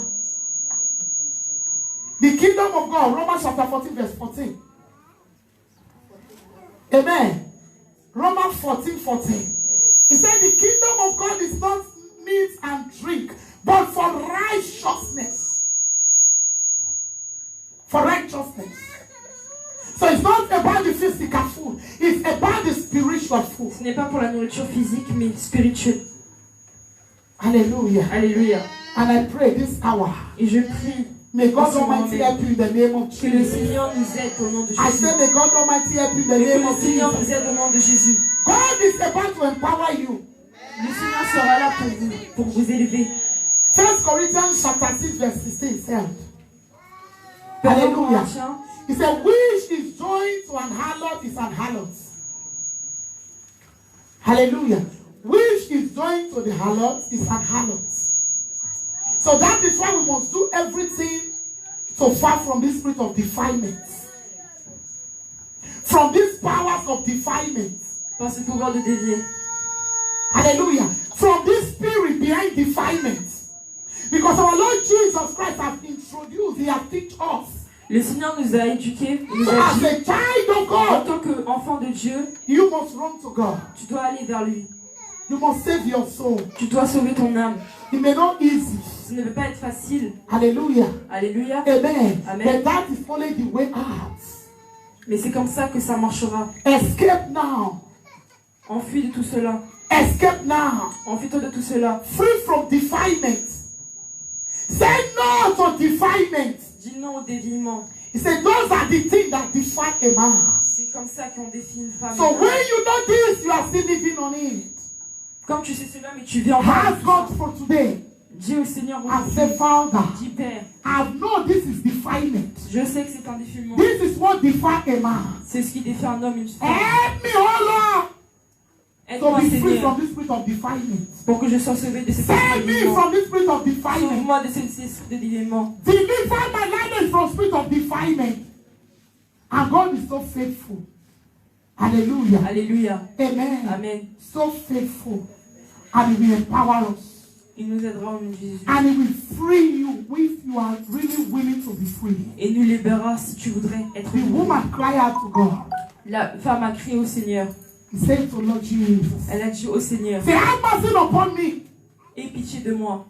S1: The kingdom of God, Romans chapter 14, verse 14. Amen. Romans 14:14. It said the kingdom of God is not meat and drink, but for righteousness. For righteousness. So it's not about the physical food, it's about the spiritual food.
S2: Ce n'est pas pour la nourriture physique, mais spirituelle.
S1: Hallelujah.
S2: Alléluia.
S1: And I pray this hour,
S2: Et je prie
S1: may God Almighty help you in the name of
S2: que le
S1: Jesus.
S2: Seigneur nous aide au nom de
S1: I
S2: Jésus.
S1: say may God Almighty help you in the
S2: Et que
S1: name
S2: le
S1: of
S2: Seigneur
S1: Jesus.
S2: nous aide au nom de Jésus.
S1: God is about to empower you.
S2: Le Seigneur sera là pour vous élever.
S1: 1 Corinthians chapter 6 verse 16 said,
S2: Premier
S1: Hallelujah.
S2: Corinthiens,
S1: He said, which is joined to an harlot is an harlot. Hallelujah. Which is joined to the harlot is an harlot. So that is why we must do everything to far from this spirit of defilement. From these powers of defilement.
S2: par ce pouvoir de dévier.
S1: Hallelujah. From this spirit behind defilement. Because our Lord Jesus Christ has introduced, He has taught us.
S2: Le Seigneur nous a éduqués, nous
S1: So
S2: a
S1: as
S2: dit,
S1: a child of
S2: en
S1: God,
S2: tant qu'enfant de Dieu,
S1: you must run to God.
S2: tu dois aller vers lui.
S1: You must save your soul.
S2: Tu dois sauver ton âme.
S1: It may not easy.
S2: Ce ne peut pas être facile.
S1: Hallelujah.
S2: Alléluia.
S1: Amen.
S2: Amen.
S1: But that is only the way out.
S2: Mais c'est comme ça que ça marchera.
S1: Escape now.
S2: Enfuis de tout cela.
S1: Escape now.
S2: Enfuis-toi de tout cela.
S1: Free from defilement. Say no to defilement.
S2: Dis non au déviement.
S1: He said those are the things that define a man.
S2: C'est comme ça qu'on définit une femme.
S1: So when you know this, you are still living on it.
S2: Comme tu sais cela, mais tu vis en
S1: Ask God for today.
S2: Dis au Seigneur,
S1: And say, Father,
S2: dis Père,
S1: I know this is defilement.
S2: je sais que c'est un défilement.
S1: This is what defines a man.
S2: C'est ce qui défie un homme, une femme.
S1: Help me, oh Lord, to
S2: Aide-moi,
S1: be free
S2: Seigneur,
S1: from this spirit of defilement.
S2: pour que je sois sauvé de cet
S1: Save
S2: esprit de
S1: me
S2: déviement.
S1: from this spirit of defilement.
S2: Sauve-moi de cet esprit de déviement.
S1: Deliver my lineage from spirit of defilement. And God is so faithful. Hallelujah.
S2: Alléluia.
S1: Amen.
S2: Amen.
S1: So faithful. And He will empower us.
S2: Il nous aidera au nom de Jésus.
S1: And He will free you if you are really willing to be free.
S2: Et nous libérera si tu voudrais être
S1: The
S2: libre.
S1: woman cried out to God.
S2: La femme a crié au Seigneur.
S1: He said to Lord Jesus,
S2: Elle a dit au Seigneur,
S1: say, have mercy upon me.
S2: aie pitié de moi.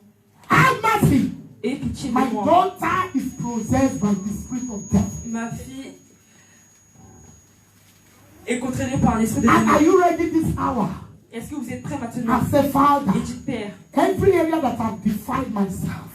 S1: Have mercy.
S2: Aie pitié de
S1: My
S2: moi.
S1: daughter is possessed by the spirit of death.
S2: Ma fille est contrôlée par un esprit de
S1: And are
S2: démon.
S1: you ready this hour?
S2: Est-ce que vous êtes prêts maintenant?
S1: I say, Father,
S2: Et dites, Père,
S1: every area that I've defied myself,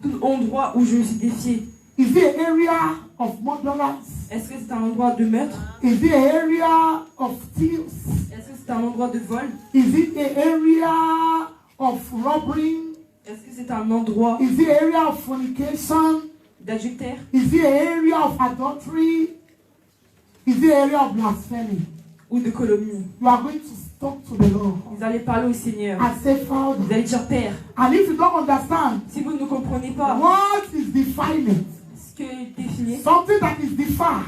S2: tout endroit où je me suis défié,
S1: is it an area of murderers?
S2: est-ce que c'est un endroit de meurtre?
S1: Is it an area of thieves?
S2: Est-ce que c'est un endroit de vol?
S1: Is it an area of robbery?
S2: Est-ce que c'est un endroit
S1: Is it an area of fornication?
S2: d'adultère?
S1: Is it an area of adultery? Is it an area of blasphemy?
S2: Ou de calomnie?
S1: You are going to talk to the Lord
S2: Vous allez parler au Seigneur.
S1: and say, Father.
S2: Vous allez dire, Père,
S1: And if you don't understand,
S2: si vous ne comprenez pas
S1: what is defilement?
S2: ce que définir,
S1: Something that is defined,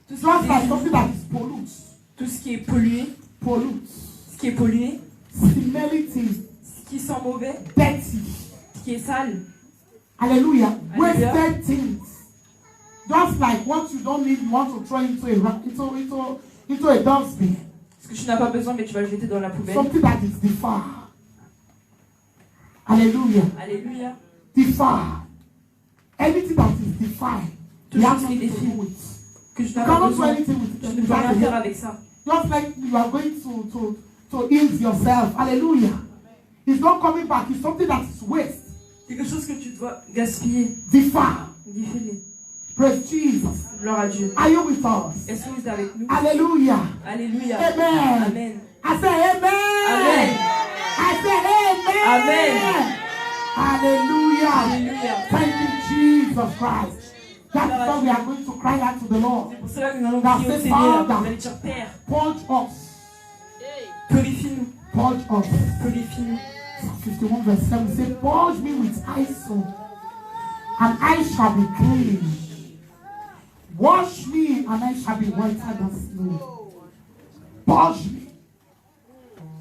S2: tout ce
S1: just
S2: qui
S1: like
S2: est
S1: something that is pollute.
S2: tout ce qui est pollué,
S1: Pollute.
S2: ce qui est pollué,
S1: Smelly things.
S2: ce qui sent mauvais,
S1: Dirty.
S2: ce qui est sale,
S1: Hallelujah.
S2: Hallelujah.
S1: Wasted things. Just like what you don't need, you want to throw into a dustbin.
S2: ce que tu n'as pas besoin mais tu vas le jeter dans la poubelle.
S1: Something that is defiled. Hallelujah.
S2: Alléluia.
S1: Defiled. Anything that is defiled,
S2: Tout
S1: you have
S2: ce qui est
S1: nothing to
S2: défilé.
S1: do with.
S2: Que tu
S1: You
S2: n'as pas
S1: cannot do
S2: besoin.
S1: anything with
S2: Tu
S1: it.
S2: ne peux rien faire avec ça.
S1: Just like you are going to ease yourself. Hallelujah. It's not coming back. It's something that's waste.
S2: Quelque chose que tu dois gaspiller.
S1: Defile.
S2: Diffuse-les.
S1: Praise Jesus.
S2: Gloire à Dieu.
S1: Are you with us?
S2: Est-ce que vous êtes avec nous?
S1: Hallelujah.
S2: Alléluia.
S1: Amen.
S2: Amen.
S1: I say amen.
S2: Amen.
S1: I say amen.
S2: Amen.
S1: Hallelujah.
S2: Alléluia.
S1: Thank you, Jesus Christ. That's why we are going to cry out to the Lord.
S2: C'est pour cela que nous allons
S1: Now
S2: prier au
S1: say,
S2: Seigneur.
S1: Father,
S2: Vous allez dire, Père,
S1: purge us.
S2: purifie-nous.
S1: Purge us.
S2: Purifie-nous.
S1: Psalm 51 verse 7 say, purge me with hyssop, and I shall be clean. Wash me, and I shall be whiter than snow. Purge me.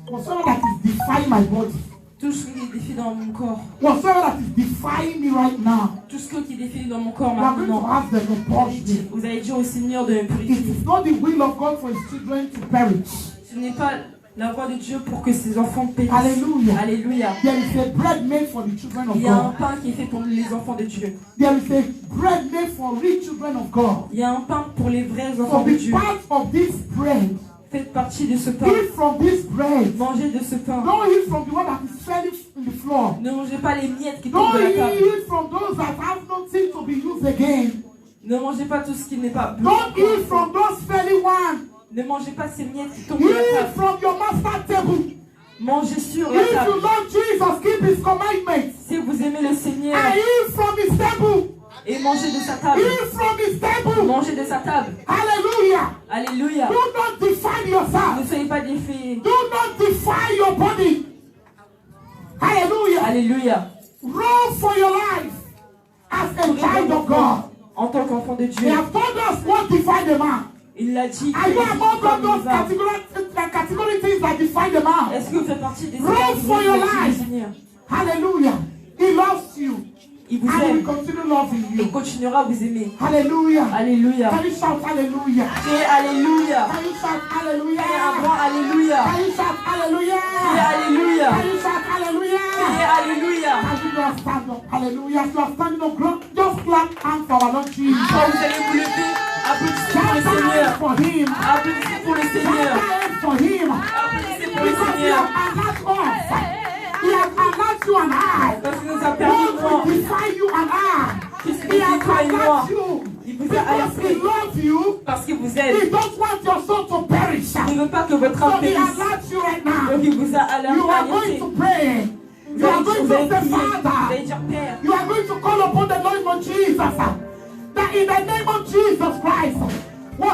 S1: Whatsoever that is defying my body,
S2: Tout ce qui défie dans mon corps.
S1: whatsoever that is defying me right now,
S2: Tout ce qui défie dans mon corps
S1: we are going to
S2: maintenant.
S1: ask them to purge me.
S2: Vous allez dire au Seigneur de me
S1: It
S2: purifier.
S1: is not the will of God for his children to perish.
S2: Ce n'est pas la voix de Dieu pour que ses enfants périssent.
S1: Hallelujah.
S2: Alléluia.
S1: There is a bread made for the children of
S2: Il y a un
S1: God.
S2: pain qui est fait pour les enfants de Dieu.
S1: There is a bread made for real children of God.
S2: Il y a un pain pour les vrais
S1: So
S2: enfants de
S1: be
S2: Dieu.
S1: part of this bread.
S2: Faites partie de ce pain.
S1: Eat from this bread.
S2: Mangez de ce pain.
S1: Don't eat from the one that is falling in the floor.
S2: Ne mangez pas les miettes qui tombent
S1: Don't
S2: de la table.
S1: eat from those that have nothing to be used again.
S2: Ne mangez pas tout ce qui n'est pas bon.
S1: Don't eat from those failing ones.
S2: Ne mangez pas ces miettes qui tombent de la
S1: Eat
S2: table.
S1: from your master table.
S2: Mangez sur la
S1: If
S2: table.
S1: you love Jesus, keep his commandments.
S2: Si vous aimez le Seigneur
S1: And eat from his table.
S2: et mangez de sa table.
S1: Eat from his table.
S2: Mangez de sa table.
S1: Hallelujah.
S2: Alléluia.
S1: Do not define yourself.
S2: Ne soyez pas défaits.
S1: Do not define your body. Hallelujah.
S2: Alléluia.
S1: Run for your life as a child of God.
S2: En tant qu'enfant de
S1: He
S2: Dieu.
S1: has told us what define the man.
S2: Il l'a dit.
S1: Are you among
S2: Comme
S1: those
S2: il va.
S1: category things that define the man?
S2: Est-ce que vous faites partie des
S1: Run for your life.
S2: Seigneur?
S1: Hallelujah. He loves you.
S2: Il vous
S1: And he will
S2: aime.
S1: continue loving
S2: Il
S1: you.
S2: continuera à vous aimer.
S1: Hallelujah.
S2: Alléluia.
S1: Can you shout hallelujah?
S2: Criez Alléluia.
S1: Can you shout
S2: Criez un
S1: hallelujah?
S2: grand Alléluia.
S1: Can you shout
S2: Criez
S1: hallelujah?
S2: Alléluia.
S1: Can you shout hallelujah?
S2: Criez Alléluia.
S1: As you just stand up, hallelujah. As you are standing up, just clap hands for our Lord Jesus.
S2: Quand vous allez vous lever, applaudissez pour le
S1: Clap hands
S2: Seigneur.
S1: for him.
S2: Applaudissez pour le
S1: Clap
S2: Seigneur.
S1: hands for him.
S2: Applaudissez pour le
S1: Because he
S2: Seigneur.
S1: has allowed us. He has allowed you and I.
S2: Parce qu'il nous a permis,
S1: God
S2: moi,
S1: will define you and I.
S2: Qu'est-ce
S1: He
S2: qu'il
S1: has
S2: dit, toi et moi?
S1: allowed you.
S2: Il vous a
S1: Because he
S2: alerté.
S1: loves you.
S2: Parce qu'il vous
S1: He
S2: aime.
S1: don't want your soul to perish.
S2: Il ne veut pas que votre
S1: So
S2: âme
S1: he
S2: périsse.
S1: allowed you right now.
S2: Donc il vous a
S1: You are going
S2: alerté.
S1: to pray.
S2: Vous
S1: You are
S2: allez
S1: going to
S2: prier.
S1: say,
S2: Vous allez
S1: Father.
S2: dire Père.
S1: You are going to call upon the name of Jesus. That in the name of Jesus Christ,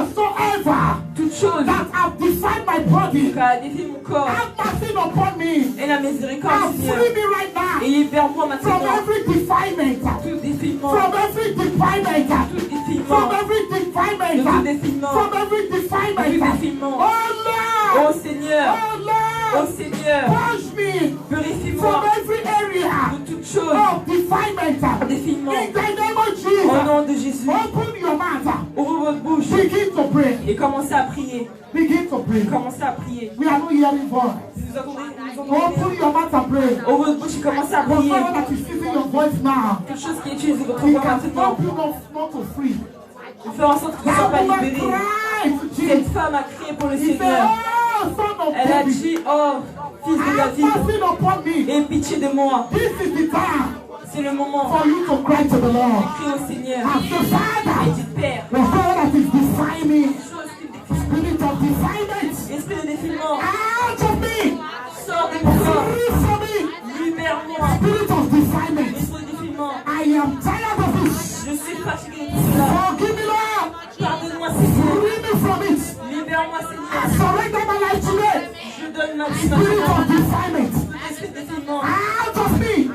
S1: whatsoever
S2: Toute chose
S1: that have defined my body,
S2: qui a défié mon corps
S1: have mercy upon me.
S2: et la miséricorde
S1: And
S2: du Seigneur.
S1: free me right now
S2: Et libère-moi
S1: from
S2: maintenant.
S1: every defilement.
S2: Tout défilement.
S1: From every defilement.
S2: Tout défilement.
S1: From every
S2: De tout
S1: defilement.
S2: défilement.
S1: From every
S2: De tout
S1: defilement.
S2: défilement.
S1: Oh
S2: Ô
S1: Lord.
S2: Seigneur.
S1: Oh
S2: Ô
S1: Lord.
S2: Seigneur.
S1: Purge me
S2: Purifie-moi
S1: from every area
S2: de toute chose.
S1: of defilement.
S2: Défilement.
S1: In the name of
S2: Au
S1: Jesus.
S2: nom de Jésus.
S1: Open your mouth.
S2: Ouvrez votre bouche
S1: Begin to pray.
S2: et commencez à prier.
S1: Begin to pray.
S2: Commencez à prier.
S1: We are not hearing voice.
S2: Nous entendez.
S1: Open your mouth and pray.
S2: Ouvrez votre bouche et commencez à prier.
S1: Whatever that is using your voice now,
S2: Quelque chose qui utilise votre
S1: he
S2: voix
S1: can
S2: maintenant.
S1: stop you not to free.
S2: De faire en sorte que vous ne soyez
S1: That
S2: pas
S1: woman
S2: libérés.
S1: cried to
S2: Cette
S1: Jesus.
S2: femme a crié pour le
S1: He said,
S2: Seigneur.
S1: oh, son of
S2: Elle a
S1: David,
S2: dit, oh, fils de
S1: have
S2: David,
S1: mercy upon me.
S2: aie pitié de moi.
S1: This is the time
S2: C'est le moment.
S1: for you to cry to the Lord.
S2: Crie au Seigneur.
S1: And say,
S2: Et
S1: Father,
S2: dis, Père,
S1: whatever that is defying me,
S2: chose qui me défie,
S1: spirit of defilement,
S2: esprit de défilement,
S1: out of me,
S2: sors de mon corps.
S1: free from me,
S2: Libère-moi.
S1: spirit of defilement.
S2: Esprit de défilement.
S1: I am tired of it.
S2: Je suis fatigué de tout cela.
S1: Forgive me, Lord.
S2: Pardonne-moi, Seigneur.
S1: Free me from it.
S2: Libère-moi,
S1: I
S2: Seigneur.
S1: surrender my life today.
S2: Je donne ma vie
S1: Spirit
S2: maintenant.
S1: of defilement,
S2: Esprit de défilement,
S1: out of me.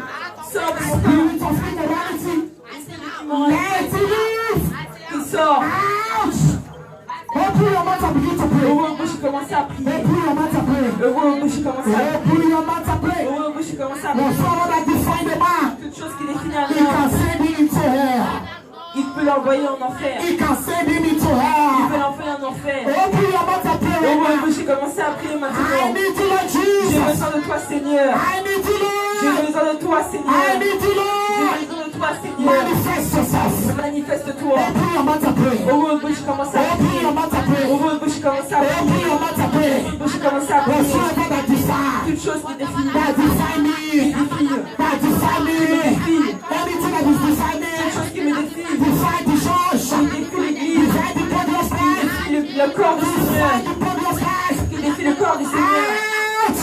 S2: sors de mon corps.
S1: Spirit of immorality,
S2: Esprit de défilement,
S1: let it leave.
S2: qui sort.
S1: Out. Open your mouth and begin to pray.
S2: Ouvre vos bouches et commencez à prier.
S1: Open your mouth and pray.
S2: Ouvre vos bouches et commencez à prier.
S1: Open your mouth and pray.
S2: Ouvre vos bouches et commencez à prier.
S1: Whatsoever that define the man,
S2: Toute chose qui définit un
S1: he
S2: homme,
S1: can send him into hell.
S2: il peut l'envoyer en enfer.
S1: He can send him into
S2: Il peut
S1: hell.
S2: l'envoyer en enfer.
S1: Open your mouth and pray
S2: Ouvre vos
S1: right now.
S2: bouches et commencez à prier
S1: I
S2: maintenant.
S1: need you, Lord
S2: J'ai
S1: Jesus.
S2: besoin de toi, Seigneur.
S1: I need you,
S2: J'ai
S1: Lord.
S2: besoin de toi,
S1: I
S2: Seigneur.
S1: need you,
S2: J'ai
S1: Lord.
S2: besoin de toi, Seigneur.
S1: Manifest yourself.
S2: Manifeste-toi.
S1: Open your mouth and pray.
S2: Ouvre vos bouches et commencez à
S1: Open
S2: prier.
S1: your mouth and pray.
S2: Ouvre vos bouches et commencez à
S1: Open
S2: prier.
S1: your mouth and pray.
S2: Ouvre vos bouches et commencez à prier.
S1: Whatsoever that
S2: toute chose qui définit.
S1: that define me, that define me, anything that is define me,
S2: Toute chose qui me définit.
S1: define the church,
S2: Qui définit l'église.
S1: define the body of Christ,
S2: Le corps du Seigneur.
S1: define the body of Christ.
S2: Qui définit le corps du Seigneur.
S1: Out!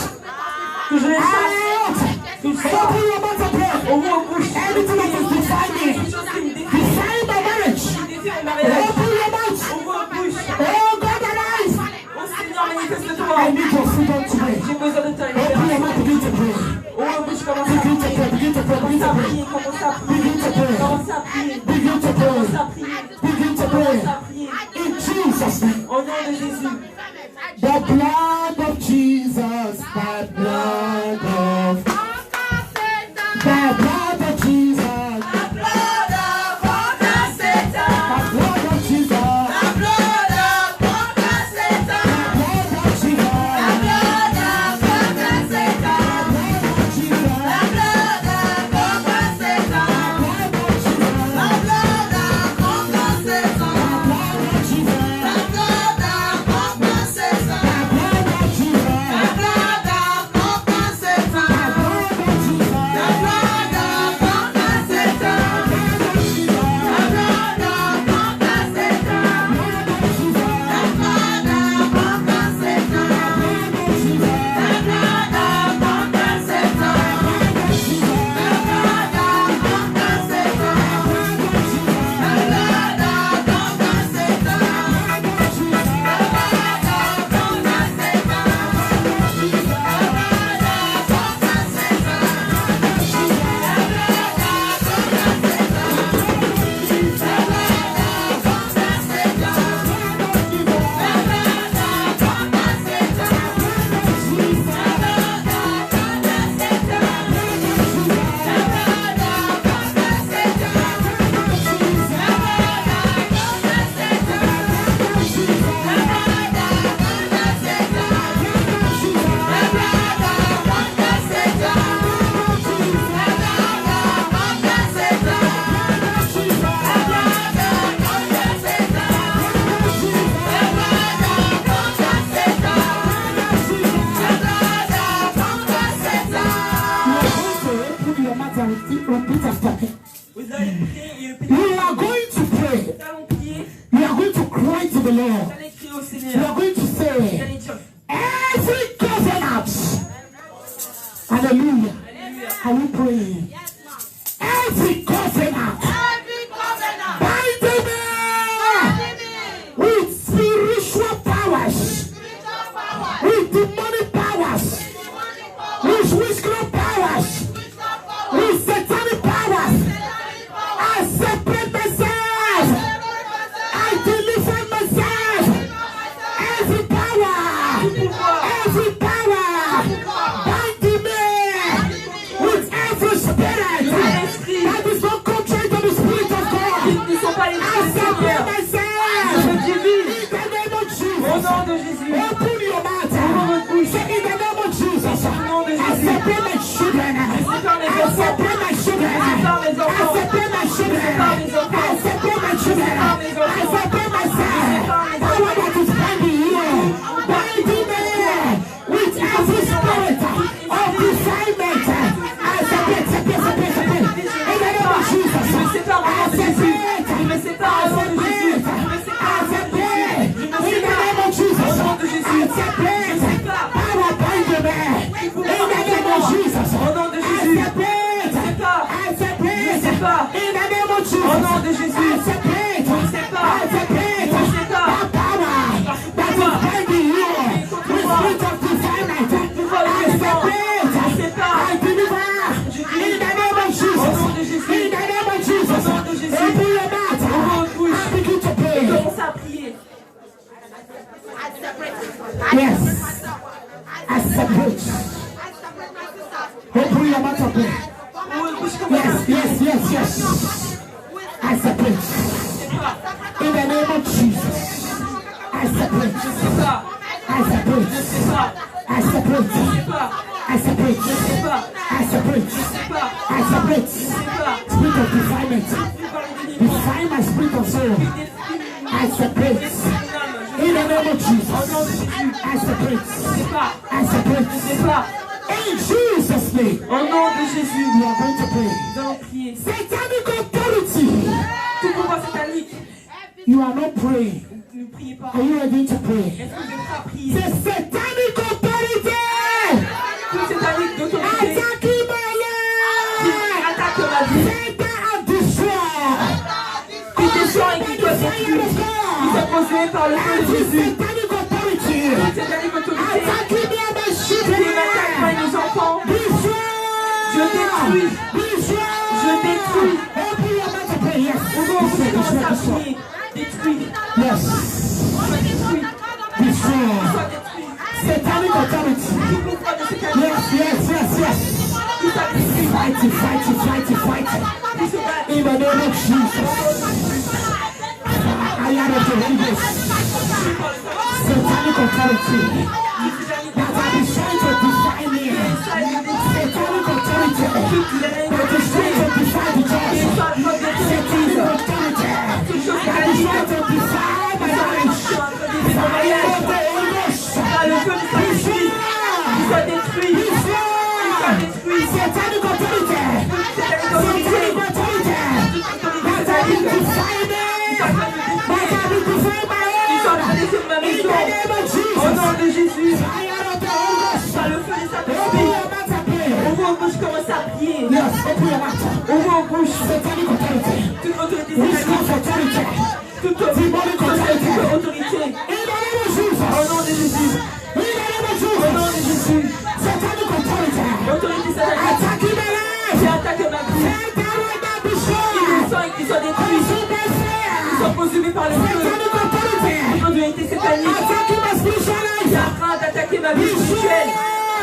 S2: Que je les chasse.
S1: Out!
S2: Qu'ils
S1: Open
S2: sortent.
S1: your mouth and pray.
S2: Au mot au bouche.
S1: Anything that is define me,
S2: Toute chose qui me définit.
S1: define my marriage.
S2: Qui définit mon mariage.
S1: Open your mouth.
S2: Au mot au bouche.
S1: Oh God, arise.
S2: Oh Seigneur, manifeste-toi.
S1: I need your freedom today.
S2: J'ai besoin de ta
S1: Open your
S2: libération.
S1: mouth, begin to pray.
S2: Au mot au bouche, commence à
S1: Begin to
S2: prier.
S1: pray, begin to pray, begin
S2: Commence
S1: to
S2: à
S1: pray.
S2: prier. Commence à prier.
S1: Begin to pray.
S2: Commence à prier.
S1: Begin to pray.
S2: Commence à prier.
S1: Begin to pray.
S2: Commence à prier.
S1: In Jesus' name.
S2: Au nom de Jésus.
S1: The blood of Jesus, the blood of Jesus, the blood of Jesus, the blood of Jesus, the blood of Jesus, the blood of Jesus, repeat after me.
S2: Vous allez prier et
S1: You are going to pray.
S2: nous allons prier.
S1: You are going to cry to the Lord.
S2: Vous allez crier au
S1: You
S2: Seigneur.
S1: are going to
S2: Vous
S1: say,
S2: allez dire.
S1: every covenant. Hallelujah. Are we praying? Every covenant. Binding me with spiritual powers, with demonic powers, with witchcraft powers, with satanic powers. I separate myself. I deliver myself. Every power, binding me with every spirit that is not contrary to the Spirit of God.
S2: Ils ne sont pas les
S1: I
S2: Seigneur.
S1: separate myself.
S2: Je divise.
S1: In the name of
S2: Au
S1: Jesus.
S2: nom de Jésus.
S1: Open your mouth. Say in the name of Jesus. I separate my children. I separate my children. I separate my children. I separate my children. I separate myself. Power that is binding you. Binding me with every spirit of defilement. I separate. In the name of Jesus. I separate. I separate. I separate. In the name of Jesus. I separate. Power binding me. In the name of Jesus.
S2: Au nom de
S1: I
S2: Jésus.
S1: separate. I separate. In the name of Jesus.
S2: Au nom de Jésus.
S1: I separate. I separate. That power that is binding you with spirit of defilement. I separate. I deliver. In the name of Jesus. In the name of Jesus. Open your mouth. I begin to pray.
S2: Commence à prier.
S1: Yes. I separate. Open your mouth and pray.
S2: Ou bouche comme ça.
S1: Yes. I separate. In the name of Jesus. I separate.
S2: C'est pas.
S1: I separate.
S2: C'est pas.
S1: I separate.
S2: C'est pas.
S1: I separate.
S2: C'est pas.
S1: I separate.
S2: C'est pas.
S1: I separate.
S2: C'est pas.
S1: Spirit of defilement.
S2: Vous parlez de l'ennemi.
S1: Define my spirit of soul. I separate. In the name of Jesus. I separate.
S2: C'est pas.
S1: I separate.
S2: C'est pas. Au nom de Jésus,
S1: we are going to pray.
S2: nous allons prier.
S1: Satanic authority,
S2: Tout pouvoir satanique,
S1: you are not praying.
S2: ne priez pas.
S1: Are you ready to pray?
S2: Est-ce que vous êtes prêts à prier?
S1: The satanic authority,
S2: Toute satanique d'autorité
S1: attacking my life,
S2: attaque ma vie,
S1: Satan and destroy.
S2: qui descend et qui doit détruire, qui sont posés par le feu de
S1: Every
S2: Jésus.
S1: satanic authority,
S2: Toute satanique autorité
S1: attacking me and my
S2: qui
S1: children,
S2: m'attaque moi et mes enfants,
S1: destroy.
S2: je détruis,
S1: Destroy.
S2: je détruis.
S1: Open your mouth to pray. Yes.
S2: Au nom de Jésus, commence à
S1: Destroy.
S2: prier. Détruis,
S1: Yes.
S2: sois détruit,
S1: Destroy.
S2: sois détruit.
S1: Satanic authority.
S2: Tout pouvoir de satanique,
S1: Yes, yes, yes, yes.
S2: qui soit détruit,
S1: Fight it, fight it, fight it, fight it.
S2: qui se bat.
S1: In the name of Jesus. I am of the Holy Ghost. Satanic authority. That I is trying to defy me. Satanic authority. That is trying to defy the church. Satanic authority. That is trying to defy my marriage. Fire of the Holy Ghost.
S2: Par le feu du Saint-Esprit, qui soit détruit, qui soit détruit.
S1: Satanic authority.
S2: Satanique autorité,
S1: Satanic authority.
S2: autorité
S1: That I will
S2: satanique,
S1: defy me. That I will defy my
S2: qui soit
S1: own.
S2: basée sur ma
S1: In the
S2: maison.
S1: name of
S2: Au
S1: Jesus.
S2: nom de Jésus,
S1: Fire of the Holy Ghost.
S2: par le feu du
S1: Open
S2: Saint-Esprit,
S1: your mouth and pray.
S2: ouvre vos bouches, commence à prier.
S1: Yes, open your mouth.
S2: Ouvre vos bouches.
S1: Satanic authority.
S2: Toute autorité
S1: Witchcraft
S2: satanique,
S1: authority.
S2: toute
S1: Demonic authority.
S2: autorité.
S1: In the name of Jesus.
S2: Au nom de Jésus,
S1: In the name of
S2: au nom de
S1: Jesus.
S2: Jésus,
S1: Satanic authority.
S2: autorité satanique
S1: Attacking my
S2: qui
S1: life.
S2: attaque ma vie,
S1: Satan will not be
S2: qui
S1: destroyed.
S2: descend et qui soit détruit,
S1: Consume my
S2: qui
S1: fire.
S2: soit consumé par le feu.
S1: Satanic authority.
S2: Autorité satanique
S1: Attacking my spiritual
S2: qui est
S1: life.
S2: en train d'attaquer ma vie spirituelle,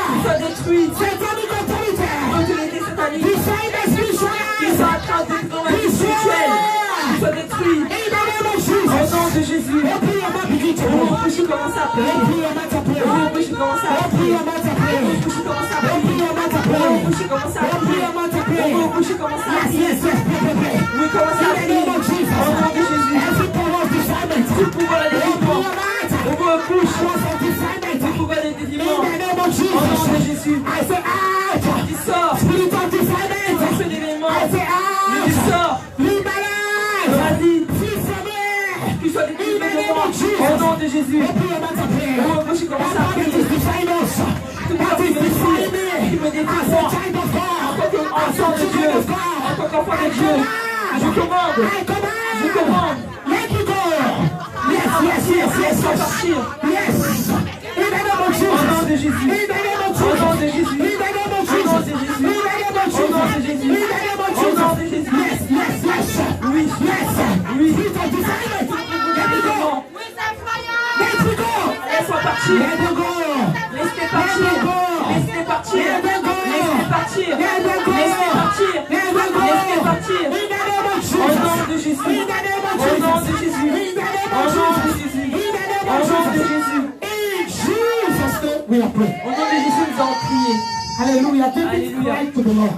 S2: qui soit détruite.
S1: Satanic authority.
S2: Autorité satanique
S1: Destroy my spiritual
S2: qui
S1: life.
S2: sont en train de détruire ma vie spirituelle, qui soit détruite.
S1: In the name of
S2: Au
S1: Jesus.
S2: nom de Jésus,
S1: Open your mouth, begin to
S2: ouvre vos
S1: pray.
S2: bouches, commence à prier.
S1: Open your mouth and pray.
S2: Ouvre vos bouches, commence à
S1: Open
S2: prier.
S1: your mouth and pray.
S2: Ouvre vos bouches, commence à
S1: Open
S2: prier.
S1: your mouth and
S2: Ouvre vos
S1: pray.
S2: bouches, commence à
S1: Open
S2: prier.
S1: your mouth and pray.
S2: Ouvre vos bouches, commence à
S1: Yes,
S2: prier.
S1: yes, yes, pray, pray, pray.
S2: Oui, commence à
S1: In the
S2: prier.
S1: name of Jesus.
S2: Au nom de Jésus,
S1: Every power of defilement.
S2: tout pouvoir de
S1: Open
S2: déviement.
S1: your mouth.
S2: Ouvre vos bouches,
S1: Powers of defilement.
S2: tout pouvoir de
S1: In
S2: déviement.
S1: the name of
S2: Au nom de
S1: Jesus.
S2: Jésus,
S1: I say out.
S2: tu sors.
S1: Spirit of defilement.
S2: Feu d'événement.
S1: I say
S2: Tu
S1: out.
S2: sors.
S1: Leave my life.
S2: Vas-y.
S1: Free from me.
S2: Qu'il soit détruit de moi. Au nom de Jésus.
S1: Open your mouth and pray.
S2: Ouvre vos bouches, commence à
S1: That
S2: prier.
S1: is define us. That is define me.
S2: Qui me détruit
S1: As a
S2: moi.
S1: child of God.
S2: En tant qu'enfant de Dieu. En tant qu'enfant de Dieu. Je commande.
S1: I command.
S2: Je commande.
S1: Let me go. Yes, yes, yes, yes,
S2: Laisse-moi
S1: yes.
S2: partir.
S1: Yes. In the name of Jesus.
S2: Au nom de Jésus.
S1: In the name of
S2: Au nom
S1: Jesus.
S2: de Jésus.
S1: In the name of
S2: Au nom
S1: Jesus.
S2: de Jésus.
S1: In the name of
S2: Au nom de
S1: Jesus.
S2: Jésus.
S1: In the name of
S2: Au nom de
S1: Jesus.
S2: Jésus.
S1: Yes, yes, yes.
S2: Oui.
S1: Yes.
S2: Oui.
S1: Spirit of defilement. Let me go. Let me go.
S2: Laisse-moi partir.
S1: Let me go.
S2: Laisse-les partir. Laisse-les partir.
S1: Let me go.
S2: Laisse-les partir.
S1: Let me go.
S2: Laisse-les partir.
S1: Let me go.
S2: Laisse-les partir.
S1: In the name of Jesus.
S2: Au nom de Jésus.
S1: In the name of
S2: Au nom de
S1: Jesus.
S2: Jésus.
S1: In the name
S2: Au
S1: of
S2: nom de
S1: Jesus.
S2: Jésus.
S1: In the name
S2: Au
S1: of
S2: nom de
S1: Jesus.
S2: Jésus.
S1: In Jesus' name we are praying.
S2: Au nom de Jésus, nous allons prier.
S1: Hallelujah. David
S2: Hallelujah.
S1: cried to the Lord.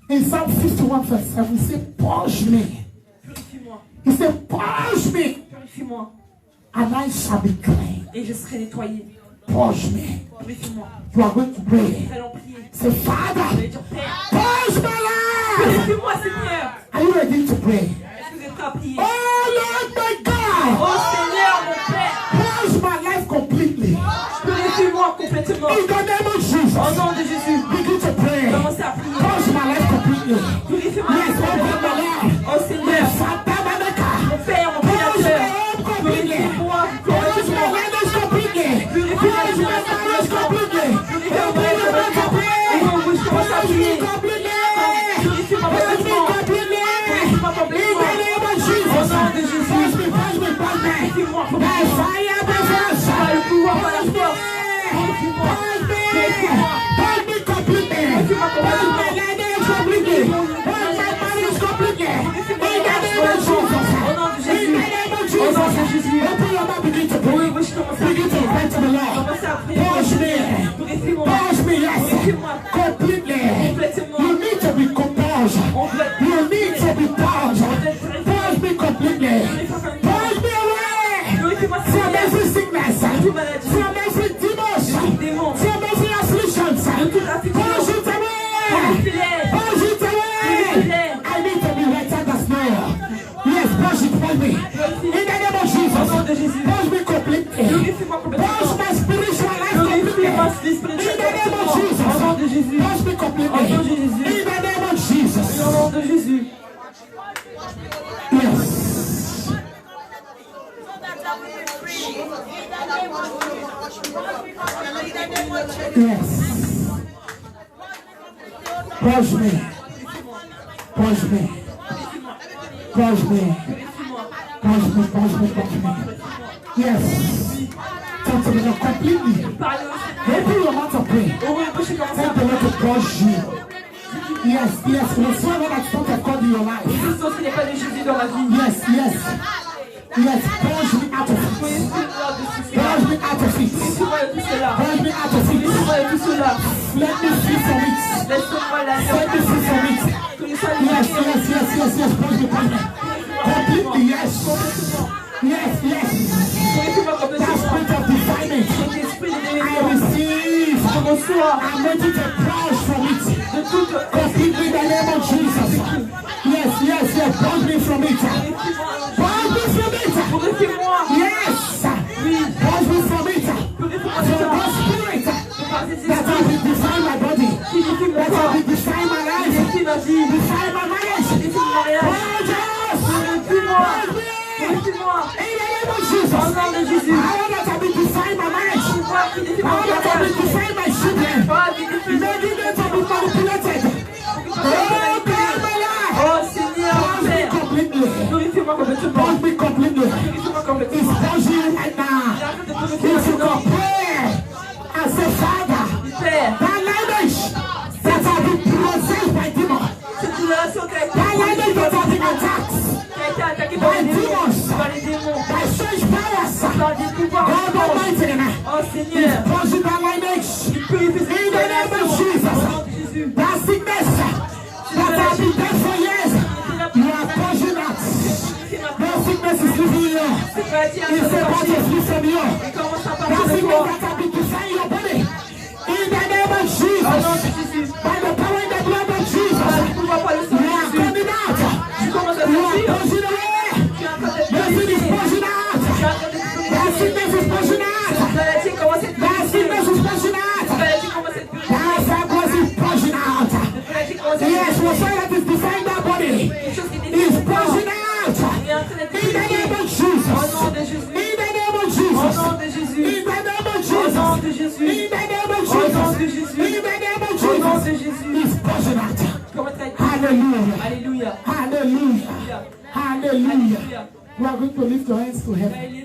S1: In Psalm 51 verse 7, he said, purge me.
S2: Purifie-moi.
S1: He said, purge me,
S2: Purifie-moi.
S1: and I shall be clean.
S2: Et je serai nettoyé.
S1: Purge me.
S2: Purifie-moi.
S1: You are going to pray.
S2: Nous allons prier.
S1: Say,
S2: Je
S1: Father,
S2: vais dire Père.
S1: purge my life.
S2: Purifie-moi, Seigneur.
S1: Are you ready to pray?
S2: Est-ce que vous êtes prêts à prier?
S1: Oh Lord my God,
S2: Oh Seigneur, mon Père.
S1: purge my life completely.
S2: Purifie-moi complètement.
S1: In the name of Jesus,
S2: Au nom de Jésus.
S1: begin to pray.
S2: Commencez à prier.
S1: Purge my life completely.
S2: Purifie-moi
S1: Yes, oh God, my
S2: complètement.
S1: Lord.
S2: Oh Seigneur.
S1: Santa Monica.
S2: Mon Père, mon
S1: Purge
S2: Créateur.
S1: my home completely.
S2: Purifie-moi
S1: Purge my
S2: complètement.
S1: marriage completely. Purge my marriage completely. Open your mouth and pray.
S2: Ouvre vos bouches, commencez à
S1: Purge me
S2: prier.
S1: completely.
S2: Purifie-moi
S1: Purge me
S2: complètement.
S1: completely.
S2: Purifie-moi
S1: In
S2: complètement.
S1: the name of Jesus.
S2: Au nom de Jésus.
S1: Purge me, purge me, purge me.
S2: Purifie-moi
S1: By
S2: complètement.
S1: fire, by force.
S2: Par le pouvoir, par la
S1: Purge me.
S2: force. Purifie-moi.
S1: Purge me.
S2: Purifie-moi.
S1: Purge me completely.
S2: Purifie-moi
S1: Purge my
S2: complètement.
S1: lineage completely. Purge my marriage completely. In the name of Jesus.
S2: Au nom de Jésus.
S1: In the name of
S2: Au nom de
S1: Jesus.
S2: Jésus.
S1: Open your mouth, begin to pray.
S2: Oui, oui, je commence à
S1: Begin to
S2: prier.
S1: pray to the Lord.
S2: Commencez à prier.
S1: Purge me.
S2: Purifie-moi.
S1: Purge me, yes.
S2: Purifie-moi.
S1: Completely.
S2: Complètement.
S1: You need to be composed.
S2: Complètement.
S1: You need to be purged. Purge me completely. Purge me away
S2: Purifie-moi,
S1: from
S2: Seigneur.
S1: every sickness,
S2: Toute maladie.
S1: from every demon,
S2: Démon.
S1: from every affliction.
S2: De toute affliction.
S1: Purge it away. me. In the name of Jesus. Purge me completely. Purge my spiritual life completely. In the name of Jesus. Purge me completely. In the name of Jesus.
S2: Au nom de Jésus.
S1: Yes. Yes. Purge me. Purge me. Purge me. Purge me. Purge me. Purge me. Yes. Talk to the Lord completely. Open your mouth and pray. Tell the Lord to purge you. Yes, yes. Whatsoever that's not of God in your life. Yes, yes. Yes, purge me out of it. Purge me out of it. Purge me out of it. Let me free from it. Let me free from it. Yes, yes, yes, yes, yes. Purge me, purge me. Completely, yes. Yes, yes. That spirit of defilement. I receive. I'm ready to purge from it. Completely in the name of Jesus. Yes, yes, yes. Purge me from it. Purge me from it. Yes. Purge me from it. From that spirit that has defined my body, that has defined my life, defined my marriage. Purge us. Purge me. In the name of Jesus. I want that to define my marriage. I want that to define my children. Maybe they to be manipulated. Oh, God, my life.
S2: Oh Seigneur,
S1: Purge me completely. It's purging you right now. If you can pray and say, Father, that language that has been processed by demons, that language that has been attacked by demons, by strange powers, God Almighty, is purging that language in the name of Jesus. That sickness that has been there for years, you are purging out. No sickness is leaving you. It's about to flee from you. That sickness that has been defining your body, in the name of Jesus, by the power in the blood of Jesus, you are coming out. You are pushing away. That sickness is pushing out. That sickness is pushing out. That sickness is pushing out. That sickness is pushing out. Yes, whatsoever that is defining that body is pushing out. In the name of Jesus. In the name of Jesus. In the name of Jesus. In the name of Jesus. In the name of Jesus. He's pushing out. Hallelujah.
S2: Alléluia.
S1: Hallelujah. Hallelujah. You are going to lift your hands to heaven.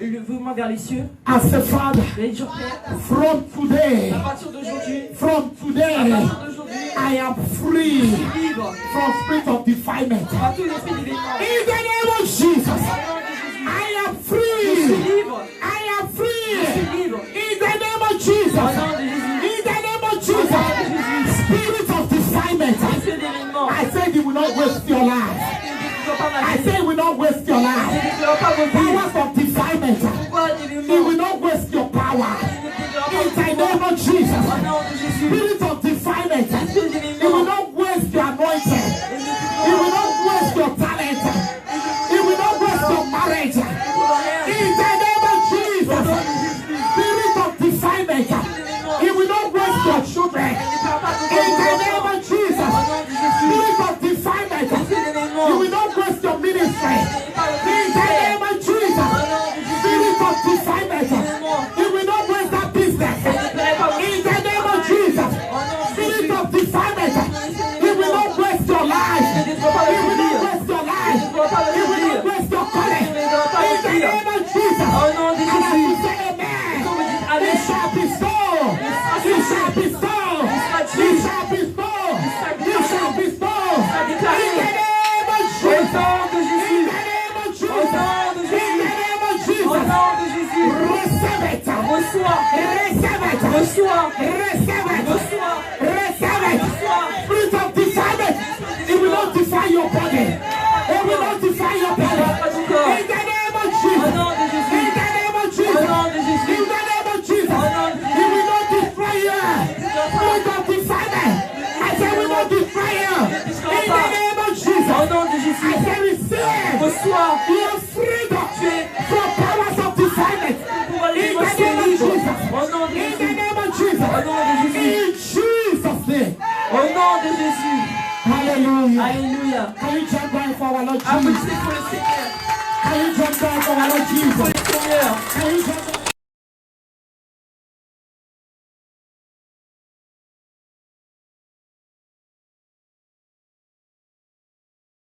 S2: Levez vos mains vers les cieux.
S1: As the Father,
S2: Et dire, Père,
S1: from today,
S2: à partir d'aujourd'hui,
S1: from today, I am free
S2: libre
S1: from spirit of defilement.
S2: à tout l'esprit d'événement.
S1: In the name of Jesus, I am free.
S2: Libre.
S1: I am free.
S2: Libre.
S1: In the name of Jesus. In the name of Jesus. Spirit of defilement.
S2: Esprit d'événement.
S1: I said you will not waste your life. I say you will not waste your life. Powers of defilement. You will not waste your power. In the name of Jesus. Spirit of defilement. You will not waste your anointing. You will not waste your talent. You will not waste your marriage. In the name of Jesus. Spirit of defilement. You will not waste your children. In the name of Jesus. Spirit of defilement. You will not waste your ministry. In the name of Jesus. Spirit of defilement. You will not waste that business. In the name of Jesus. Spirit of defilement. You will not waste your life. You will not waste your life. You will not waste your calling. In the name of Jesus. And as you say amen, it shall be so. It shall be so. It shall be so. It shall be so. In the name of Jesus. In the name of Jesus. In the name of Jesus. Receive it.
S2: Reçois.
S1: Receive it.
S2: Reçois.
S1: Receive it.
S2: Reçois.
S1: Receive it. Spirit of defilement. It will not define your body. It will not define your body. In the name of Jesus. In the name of Jesus. In the name of Jesus. It will not destroy you. Spirit of defilement. I say we will not destroy you. In the name of Jesus.
S2: Au nom de Jésus.
S1: I say receive.
S2: Reçois.
S1: You have
S2: nom de
S1: In the
S2: Jésus.
S1: name of Jesus.
S2: Au nom de Jésus.
S1: In Jesus' name.
S2: Au nom de Jésus.
S1: Hallelujah.
S2: Alléluia.
S1: Can you jump down for our Lord Jesus?
S2: Applaudissez pour le Seigneur.
S1: Can you jump down for our Lord Jesus?
S2: Pour le Seigneur.
S1: Can you jump down?